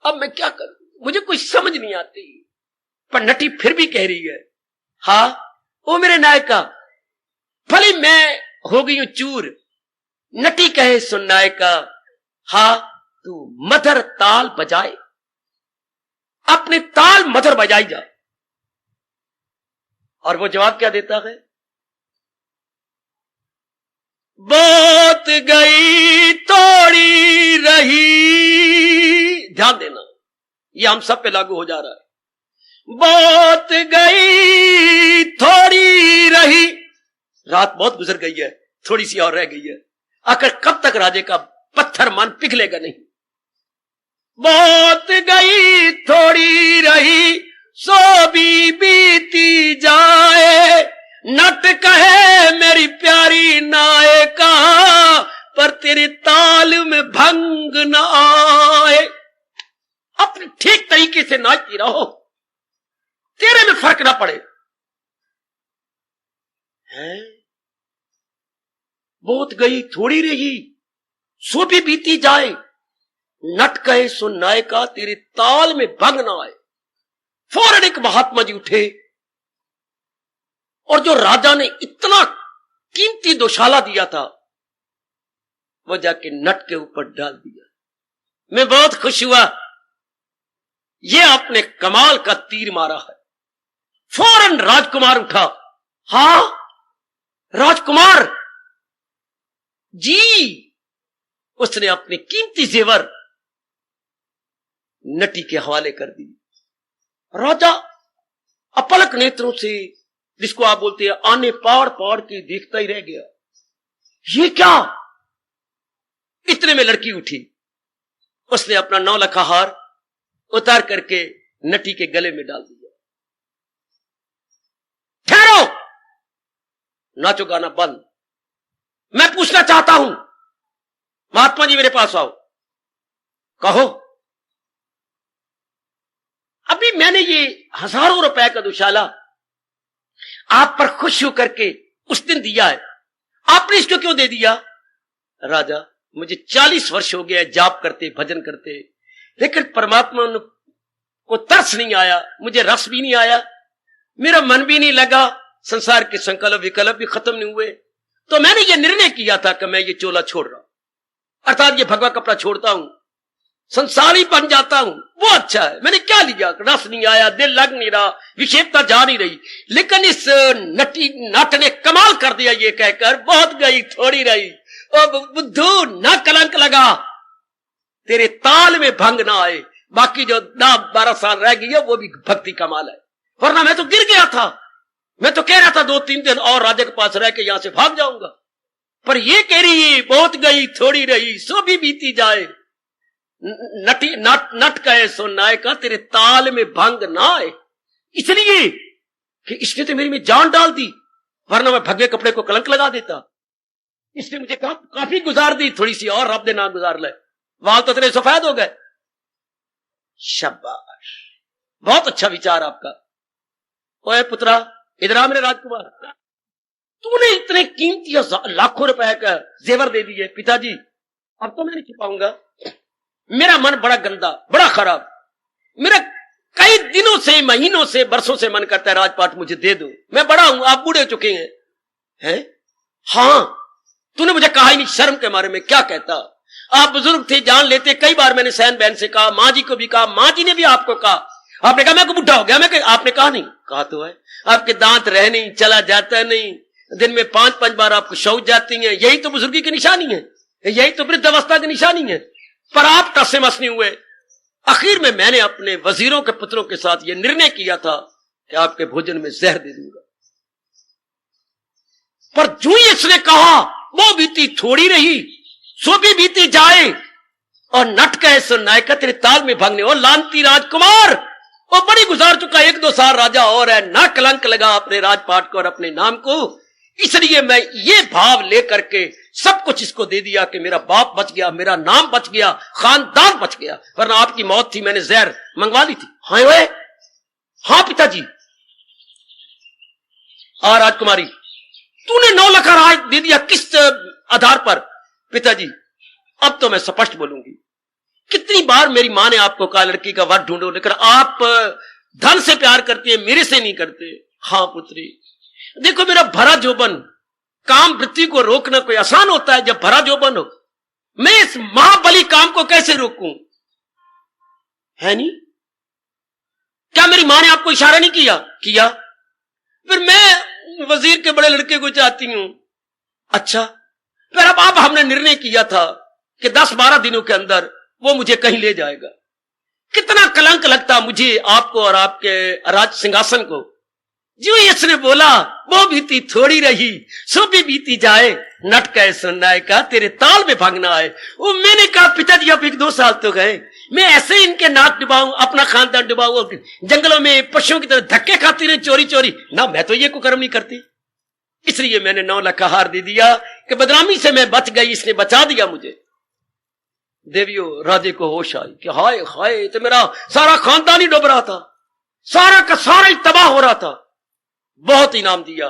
अब मैं क्या करूं, मुझे कुछ समझ नहीं आती। पर नटी फिर भी कह रही है, हाँ ओ मेरे नायका, भले मैं हो गई हूं चूर। नटी कहे सुन नायका, हाँ तू मधुर ताल बजाए, अपने ताल मधुर बजाई जा। और वो जवाब क्या देता है, बहुत गई थोड़ी रही, ध्यान देना ये हम सब पे लागू हो जा रहा है। बहुत गई थोड़ी रही, रात बहुत गुजर गई है, थोड़ी सी और रह गई है, आखिर कब तक राजे का पत्थर मन पिघलेगा नहीं। बहुत गई थोड़ी रही, सो भी बीती जाए, नट कहे मेरी प्यारी नायका, पर तेरे ताल में भंग न आए। अपने ठीक तरीके से नाचती रहो, तेरे में फर्क ना पड़े। हैं? बहुत गई थोड़ी रही, सो भी बीती जाए, नट कहे सुन नायका, तेरे ताल में भंग ना आए। फौरन एक महात्मा जी उठे और जो राजा ने इतना कीमती दोशाला दिया था वो जाके नट के ऊपर डाल दिया। मैं बहुत खुश हुआ, ये आपने कमाल का तीर मारा है। फौरन राजकुमार उठा, हाँ राजकुमार जी, उसने अपने कीमती जेवर नटी के हवाले कर दी। राजा अपलक नेत्रों से, जिसको आप बोलते हैं आने पाड़ पाड़ के देखता ही रह गया। ये क्या? इतने में लड़की उठी, उसने अपना 9 लखा हार उतार करके नटी के गले में डाल दिया। ठहरो, नाचो गाना बंद, मैं पूछना चाहता हूं। महात्मा जी मेरे पास आओ, कहो अभी मैंने ये हजारों रुपए का दुशाला आप पर खुश होकर के उस दिन दिया है, आपने इसको क्यों दे दिया? राजा मुझे 40 वर्ष हो गया जाप करते भजन करते, लेकिन परमात्मा को तरस नहीं आया, मुझे रस भी नहीं आया, मेरा मन भी नहीं लगा, संसार के संकल्प विकल्प भी खत्म नहीं हुए, तो मैंने ये निर्णय किया था कि मैं ये चोला छोड़ रहा हूं, अर्थात ये भगवा कपड़ा छोड़ता हूं, संसारी बन जाता हूं। वो अच्छा है, मैंने क्या लिया, रस नहीं आया, दिल लग नहीं रहा, विशेषता जा नहीं रही, लेकिन इस नट ने कमाल कर दिया ये कहकर बहुत गई थोड़ी रही। बुद्धू ना कलंक लगा, तेरे ताल में भंग ना आए, बाकी जो 10-12 साल रह गई है वो भी भक्ति कमाल है, वरना मैं तो गिर गया था। मैं तो कह रहा था 2-3 दिन और राजा के पास रह के यहां से भाग जाऊंगा, पर ये कह रही है बहुत गई थोड़ी रही, सो भी बीती जाए। नट कहे सो नायका, तेरे ताल में भंग ना आए, इसलिए कि इसने तो मेरी में जान डाल दी, वरना मैं भगवे कपड़े को कलंक लगा देता। इसने मुझे काफी गुजार दी, थोड़ी सी और रब ने ना गुजार ले, वाल तो तेरे सफेद हो गए। शाबाश, बहुत अच्छा विचार आपका। ओए पुत्रा इधर आ मेरे राजकुमार, तूने इतने कीमती लाखों रुपए का जेवर दे दिए, पिताजी अब तो मैं नहीं छिपाऊंगा, मेरा मन बड़ा गंदा बड़ा खराब, मेरा कई दिनों से महीनों से बरसों से मन करता है राजपाट मुझे दे दो, मैं बड़ा हूं, आप बूढ़े हो चुके हैं। हाँ तूने मुझे कहा ही नहीं, शर्म के मारे में क्या कहता, आप बुजुर्ग थे, जान लेते। कई बार मैंने सहन बहन से कहा, माँ जी को भी कहा, माँ जी ने भी आपको कहा। आपने कहा मैं को बुढ़ा हो गया। मैं आपने कहा नहीं, कहा तो है। आपके दांत रह नहीं, चला जाता नहीं, दिन में 5-5 बार आपको शौच जाती हैं। यही तो बुजुर्गी की निशानी है, यही तो वृद्धावस्था की निशानी है। पर आप टसे मस नहीं हुए। आखिर में मैंने अपने वजीरों के पुत्रों के साथ यह निर्णय किया था कि आपके भोजन में जहर दे दूंगा। पर जो ही इसने कहा, वो बीती थोड़ी रही, सो भी बीती जाए। और नट कहे सो नायका तेरे ताल में भागने। और लांती राजकुमार, वो बड़ी गुजार चुका, 1-2 साल राजा और है, ना कलंक लगा अपने राजपाट को और अपने नाम को। इसलिए मैं ये भाव लेकर के सब कुछ इसको दे दिया कि मेरा बाप बच गया, मेरा नाम बच गया, खानदान बच गया। वरना आपकी मौत थी, मैंने जहर मंगवा ली थी। हाँ वे, हाँ पिताजी। राजकुमारी, तूने 9 लाख राज दे दिया, किस आधार पर? पिताजी, अब तो मैं स्पष्ट बोलूंगी। कितनी बार मेरी मां ने आपको कहा लड़की का वर ढूंढो, लेकिन आप धन से प्यार करती है, मेरे से नहीं करते। हाँ पुत्री, देखो मेरा भरा जोबन, काम वृत्ति को रोकना कोई आसान होता है जब भरा जोबन हो। मैं इस महाबली काम को कैसे रोकूं? है नहीं? क्या मेरी मां ने आपको इशारा नहीं किया? किया। फिर मैं वजीर के बड़े लड़के को चाहती हूं। अच्छा, फिर अब हमने निर्णय किया था कि 10-12 दिनों के अंदर वो मुझे कहीं ले जाएगा। कितना कलंक लगता मुझे, आपको और आपके राज सिंहासन को। जो इसने बोला, वो बीती थोड़ी रही, सो भी बीती जाए। नट कहे सुननाए का तेरे ताल में भागना आए। वो मैंने कहा पिताजी अब 1-2 साल तो गए, मैं ऐसे ही इनके नाक डुबाऊं, अपना खानदान डुबाऊं, जंगलों में पशुओं की तरह धक्के खाती रही चोरी चोरी ना। मैं तो ये कुकर्म नहीं करती। इसलिए मैंने 9 लाख का हार दे दिया कि बदनामी से मैं बच गई, इसने बचा दिया मुझे। देवियों, राजे को होश आई कि हाय हाय, तो मेरा सारा खानदान ही डूब रहा था, सारा का सारा ही तबाह हो रहा था। बहुत इनाम दिया,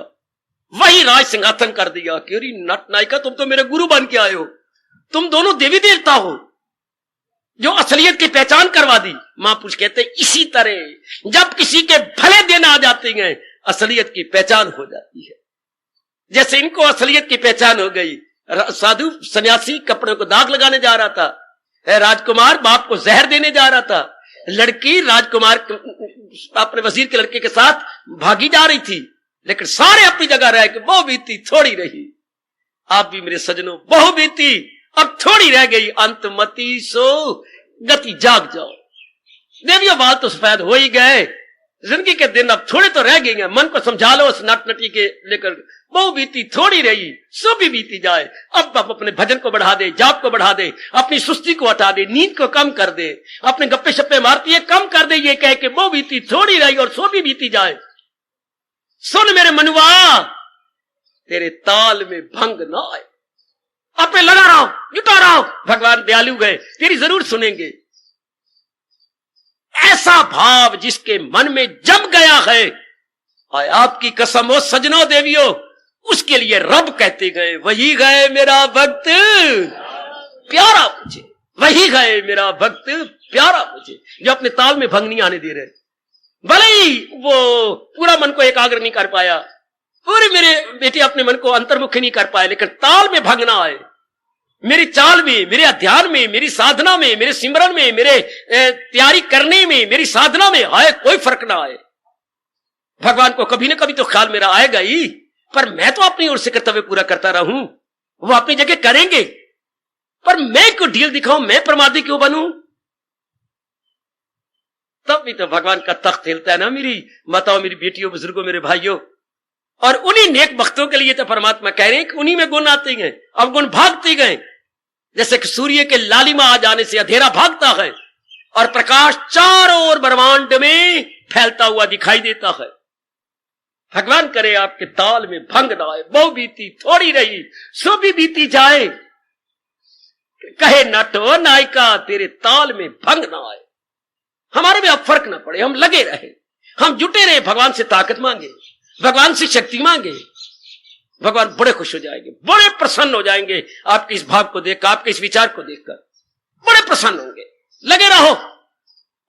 वही राज सिंहासन कर दिया कि अरे नट नायिका, तुम तो मेरे गुरु बन के आए हो, तुम दोनों देवी देवता हो। जो असलियत की पहचान करवा दी। महापुरुष कहते इसी तरह जब किसी के भले दिन आ जाते हैं, असलियत की पहचान हो जाती है। जैसे इनको असलियत की पहचान हो गई। साधु सन्यासी कपड़ों को दाग लगाने जा रहा था, राजकुमार बाप को जहर देने जा रहा था, लड़की राजकुमार अपने वजीर के लड़के के साथ भागी जा रही थी, लेकिन सारे अपनी जगह रह के वो बीती थोड़ी रही। आप भी मेरे सजनों, बहु बीती अब थोड़ी रह गई, अंतमति सो गति जाग जाओ। देवियों, बाल तो सफेद हो ही गए, जिंदगी के दिन अब थोड़े तो रह गए हैं। मन को समझा लो उस नट नटी के लेकर, वो बीती थोड़ी रही, सो भी बीती जाए। अब अपने भजन को बढ़ा दे, जाप को बढ़ा दे, अपनी सुस्ती को हटा दे, नींद को कम कर दे, अपने गप्पे शप्पे मारती है कम कर दे, ये कह के वो बीती थोड़ी रही और सो भी बीती जाए। सुन मेरे मनुआ, तेरे ताल में भंग ना आए। अपने लगा रहा हूं, जुटा रहा हूं, भगवान दयालु गए, तेरी जरूर सुनेंगे। ऐसा भाव जिसके मन में जम गया है, आपकी कसम हो सजनों देवियों, उसके लिए रब कहते गए, वही गए मेरा भक्त प्यारा मुझे, वही गए मेरा भक्त प्यारा मुझे। जो अपने ताल में भंग नहीं आने दे रहे, भले ही वो पूरा मन को एकाग्र नहीं कर पाया, पूरे मेरे बेटे अपने मन को अंतर्मुखी नहीं कर पाए, लेकिन ताल में भंग ना आए। मेरी चाल में, मेरे अध्ययन में, मेरी साधना में, मेरे सिमरन में, मेरे तैयारी करने में, मेरी साधना में आए कोई फर्क ना आए। भगवान को कभी ना कभी तो ख्याल मेरा आएगा ही, पर मैं तो अपनी ओर से कर्तव्य पूरा करता रहूं, वो अपनी जगह करेंगे, पर मैं क्यों ढील दिखाऊं, मैं प्रमादी क्यों बनूं? तब भी तो भगवान का तख्त हिलता है ना मेरी माताओं, मेरी बेटियों, बुजुर्गों, मेरे भाइयों। और उन्हीं नेक भक्तों के लिए तो परमात्मा कह रहे हैं कि उन्हीं में गुण आते गए, अब गुण भागते गए। जैसे कि सूर्य के लालिमा आ जाने से अंधेरा भागता है और प्रकाश चारों ओर ब्रह्मांड में फैलता हुआ दिखाई देता है। भगवान करे आपके ताल में भंग ना आए। बहु बीती थोड़ी रही, सो भी बीती जाए। कहे नटो नायिका, तेरे ताल में भंग ना आए। हमारे में अब फर्क ना पड़े, हम लगे रहे, हम जुटे रहे, भगवान से ताकत मांगे, भगवान से शक्ति मांगे। भगवान बड़े खुश हो जाएंगे, बड़े प्रसन्न हो जाएंगे आपके इस भाव को देखकर, आपके इस विचार को देखकर बड़े प्रसन्न होंगे। लगे रहो,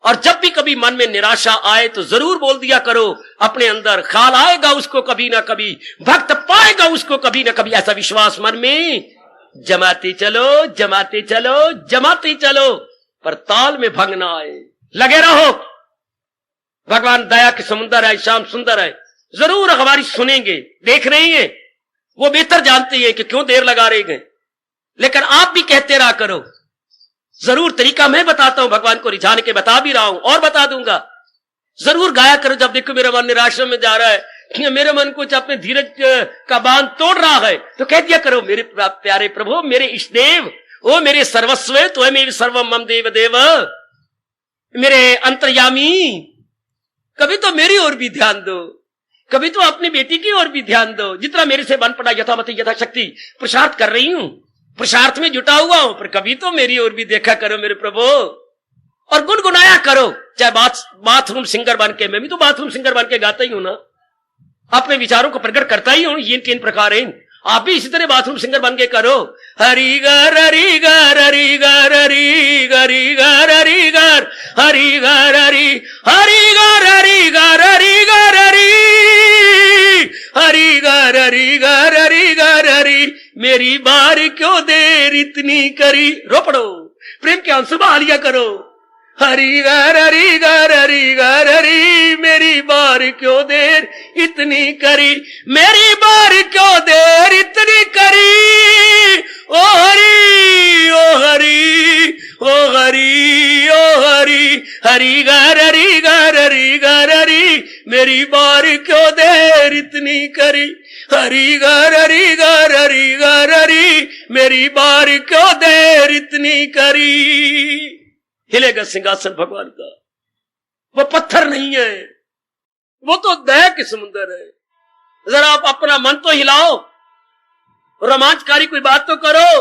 और जब भी कभी मन में निराशा आए तो जरूर बोल दिया करो अपने अंदर, ख्याल आएगा उसको कभी ना कभी, भक्त पाएगा उसको कभी ना कभी, ऐसा विश्वास मन में जमाते चलो, जमाते चलो, जमाते चलो, पर ताल में भंग ना आए। लगे रहो। भगवान दया के समुंदर है, श्याम सुंदर है, जरूर हमारी सुनेंगे, देख रही हैं, वो बेहतर जानती है कि क्यों देर लगा रही गए। लेकिन आप भी कहते रहा करो। जरूर तरीका मैं बताता हूं, भगवान को रिझाने के बता भी रहा हूं और बता दूंगा। जरूर गाया करो। जब देखो मेरा मन निराश्रम में जा रहा है, मेरे मन कुछ अपने धीरज का बांध तोड़ रहा है, तो कह दिया करो, मेरे प्यारे प्रभु, मेरे इष्टदेव, ओ मेरे सर्वस्व, तो है मेरे सर्वम मम देव देव, मेरे अंतर्यामी, कभी तो मेरी ओर भी ध्यान दो, कभी तो अपनी बेटी की ओर भी ध्यान दो। जितना मेरे से बन पड़ा यथामति यथाशक्ति पुरुषार्थ कर रही हूं, पुरुषार्थ में जुटा हुआ हूं, पर कभी तो मेरी ओर भी देखा करो मेरे प्रभु, और गुनगुनाया करो। चाहे बाथरूम सिंगर बन के, मैं भी तो बाथरूम सिंगर बन के गाता ही हूं ना, अपने विचारों को प्रकट करता ही हूं। ये तीन प्रकार हैं, आप भी इसी तरह बाथरूम सिंगर बन के करो। हरि गर हरि गर हरि गर हरि गरि गर हरि गर हरि गर हरि हरि गर हरि गर हरि गर हरि हरि गर हरि गर हरि गर हरि, मेरी बार क्यों देर इतनी करी। रो पड़ो, प्रेम के आंसू बहा लिया करो। हरि गर हरि गर हरि गर हरि, मेरी बार क्यों देर इतनी करी, मेरी बार क्यों देर इतनी करी। ओ हरि ओ हरि ओ हरि ओ हरि, हरि गर हरि गर हरि गर हरि, मेरी बार क्यों देर इतनी करी। हरि गर हरि गर हरि गर हरि, मेरी बार क्यों देर इतनी करी। हिलेगा सिंहासन भगवान का, वो पत्थर नहीं है, वो तो दया के समुंदर है। जरा आप अपना मन तो हिलाओ, रोमांचकारी कोई बात तो करो।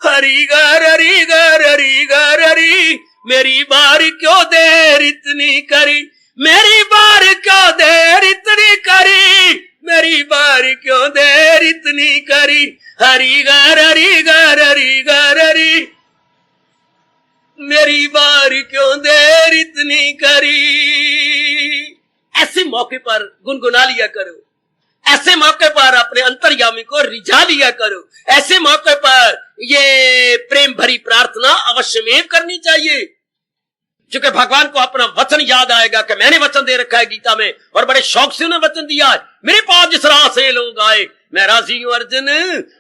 हरि गर हरि गर हरि गर हरि, मेरी बार क्यों देर इतनी करी, मेरी बार क्यों देर इतनी करी, मेरी बार क्यों देर इतनी करी। हरि गर हरि गर हरि गर हरि, मेरी बार क्यों देर इतनी करी। ऐसे मौके पर गुनगुना लिया करो, ऐसे मौके पर अपने अंतर्यामी को रिझा लिया करो, ऐसे मौके पर ये प्रेम भरी प्रार्थना अवश्य में करनी चाहिए। क्योंकि भगवान को अपना वचन याद आएगा कि मैंने वचन दे रखा है गीता में, और बड़े शौक से उन्हें वचन दिया है, मेरे पास जिस राह से लोग आए मैं राजी हूं अर्जुन,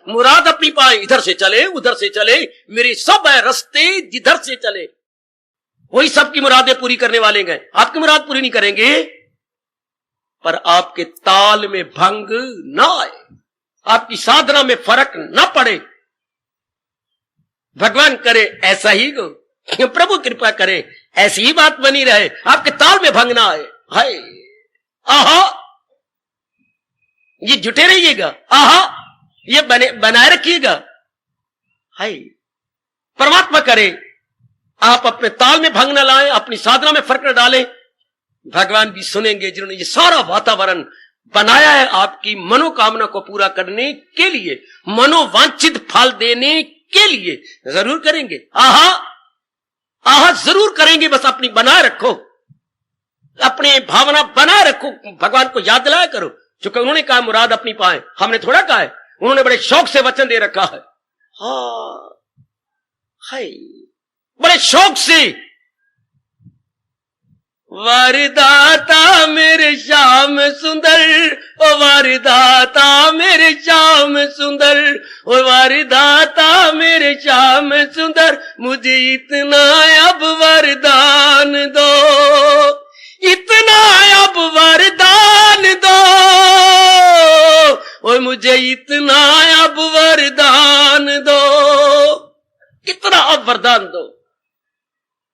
मुराद अपनी पाए, इधर से चले उधर से चले, मेरे सब है रास्ते जिधर से चले, वही सबकी मुरादें पूरी करने वाले गए। आपकी मुराद पूरी नहीं करेंगे, पर आपके ताल में भंग ना आए, आपकी साधना में फर्क ना पड़े। भगवान करे ऐसा ही हो, प्रभु कृपा करे ऐसी ही बात बनी रहे, आपके ताल में भंग ना आए। हाय आहा, ये जुटे रहिएगा, आहा ये बनाए रखिएगा। हाय परमात्मा करे आप अपने ताल में भंग न लाएं, अपनी साधना में फर्क न डालें, भगवान भी सुनेंगे। जिन्होंने ये सारा वातावरण बनाया है आपकी मनोकामना को पूरा करने के लिए, मनोवांछित फल देने के लिए, जरूर करेंगे। आहा आहा जरूर करेंगे, बस अपनी बनाए रखो, अपनी भावना बनाए रखो, भगवान को याद दिलाया करो। क्योंकि उन्होंने कहा मुराद अपनी पाए, हमने थोड़ा कहा है, उन्होंने बड़े शौक से वचन दे रखा है। हाँ हाय बड़े शौक से, वारदाता मेरे श्याम सुंदर, ओ वारदाता मेरे श्याम सुंदर, ओ वारदाता मेरे श्याम सुंदर, मुझे इतना अब वरदान दो, इतना अब वरदान दो, ओ मुझे इतना अब वरदान दो, कितना अब वरदान दो।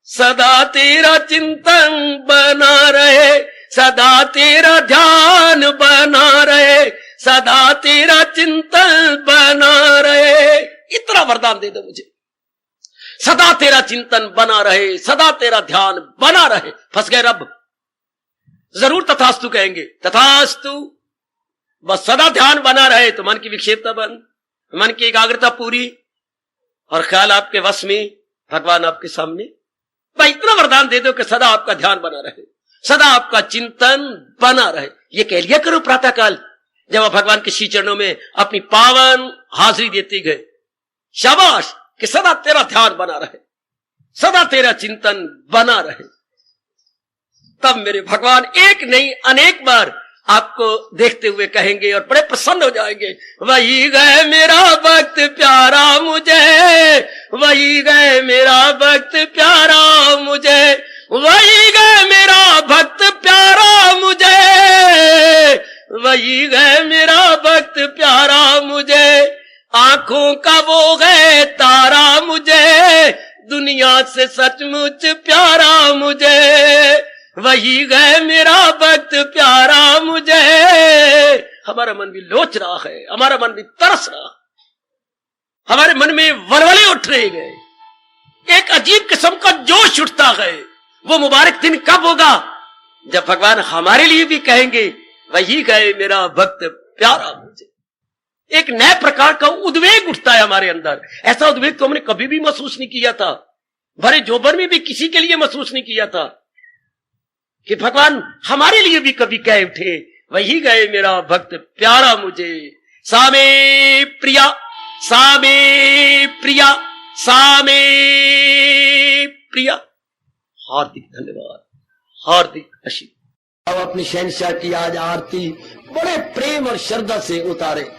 सदा तेरा चिंतन बना रहे, सदा तेरा ध्यान बना रहे, सदा तेरा चिंतन बना रहे, इतना वरदान दे दो मुझे। सदा तेरा चिंतन बना रहे, सदा तेरा ध्यान बना रहे। फंस गए रब, जरूर तथास्तु कहेंगे, तथास्तु। बस सदा ध्यान बना रहे तो मन की विक्षेपता बंद, मन की एकाग्रता पूरी, और ख्याल आपके वश में, भगवान आपके सामने। भाई इतना वरदान दे दो कि सदा आपका ध्यान बना रहे, सदा आपका चिंतन बना रहे। ये कह लिया करो प्रातः काल, जब आप भगवान के श्री चरणों में अपनी पावन हाजिरी देते गए, शाबाश कि सदा तेरा ध्यान बना रहे, सदा तेरा चिंतन बना रहे। तब मेरे भगवान एक नहीं अनेक बार आपको देखते हुए कहेंगे और बड़े प्रसन्न हो जाएंगे, वही गए मेरा भक्त प्यारा मुझे, वही गए मेरा भक्त प्यारा मुझे, वही गए मेरा भक्त प्यारा मुझे, वही गए मेरा भक्त प्यारा मुझे, आंखों का वो गए तारा मुझे, दुनिया से सचमुच प्यारा मुझे, वही गए मेरा भक्त प्यारा मुझे। हमारा मन भी लोच रहा है, हमारा मन भी तरस रहा, हमारे मन में वलवले उठ रहे गए, एक अजीब किस्म का जोश उठता है। वो मुबारक दिन कब होगा जब भगवान हमारे लिए भी कहेंगे, वही गए मेरा भक्त प्यारा मुझे। एक नए प्रकार का उद्वेग उठता है हमारे अंदर। ऐसा उद्वेग तो हमने कभी भी महसूस नहीं किया था, भरे जोबर में भी किसी के लिए महसूस नहीं किया था कि भगवान हमारे लिए भी कभी कह उठे, वही गए मेरा भक्त प्यारा मुझे। सामे प्रिया, सामे प्रिया, सामे प्रिया। हार्दिक धन्यवाद, हार्दिक आशीर्वाद। अब अपनी शहंशाह की आज आरती बड़े प्रेम और श्रद्धा से उतारे।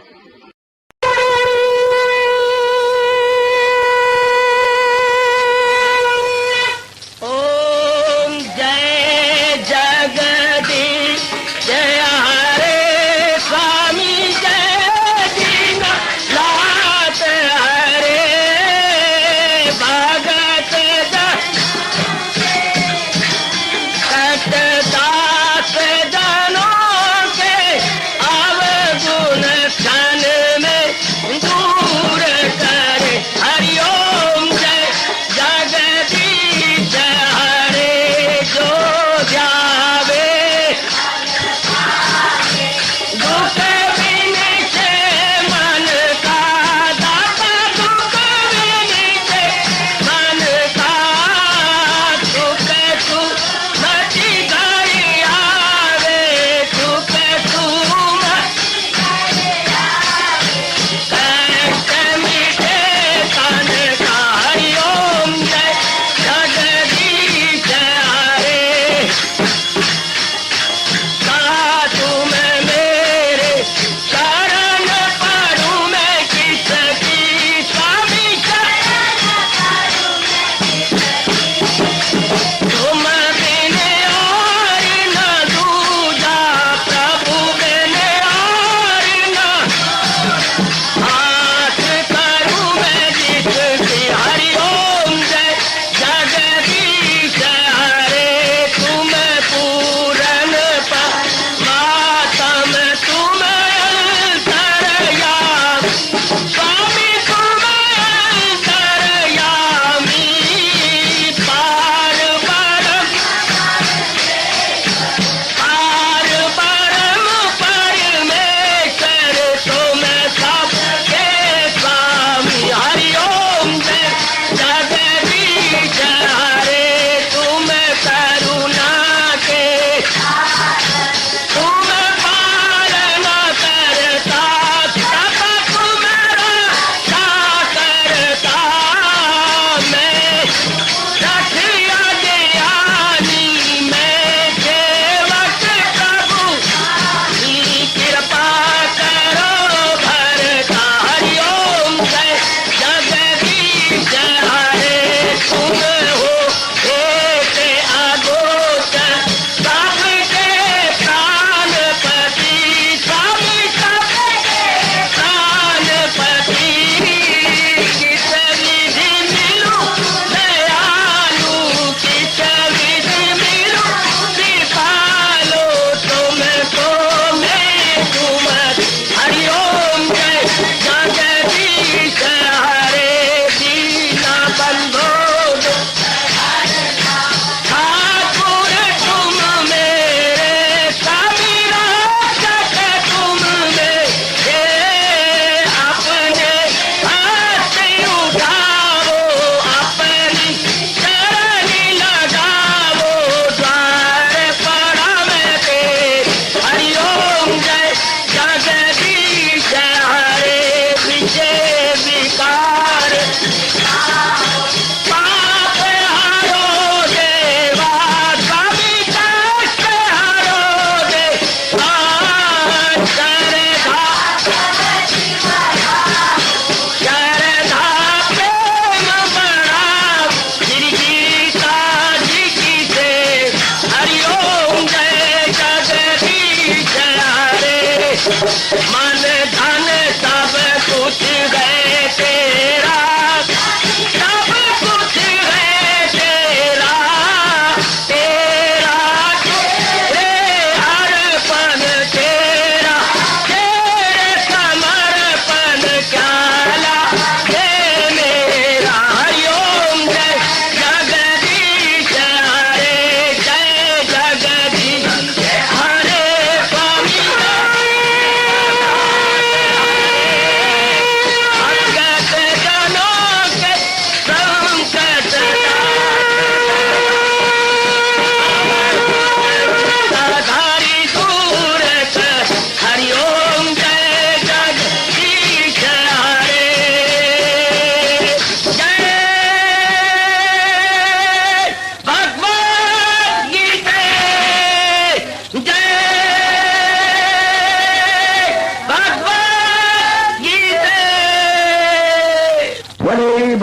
विकार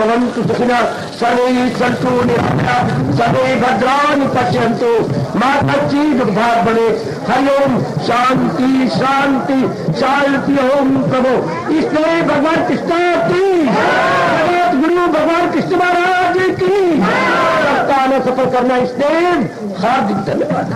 भवन्तु सुखिनः सर्वे सन्तु निरामयाः सर्वे भद्राणि पश्यन्तु मा कश्चित् दुःखात् भवेत्। हरि ओम शांति शांति शांति। ओम प्रभु इसलिए भगवान कृष्ण की जगत गुरु भगवान कृष्ण महाराज की सप्ताह में सफल करना इसलिए हार्दिक धन्यवाद।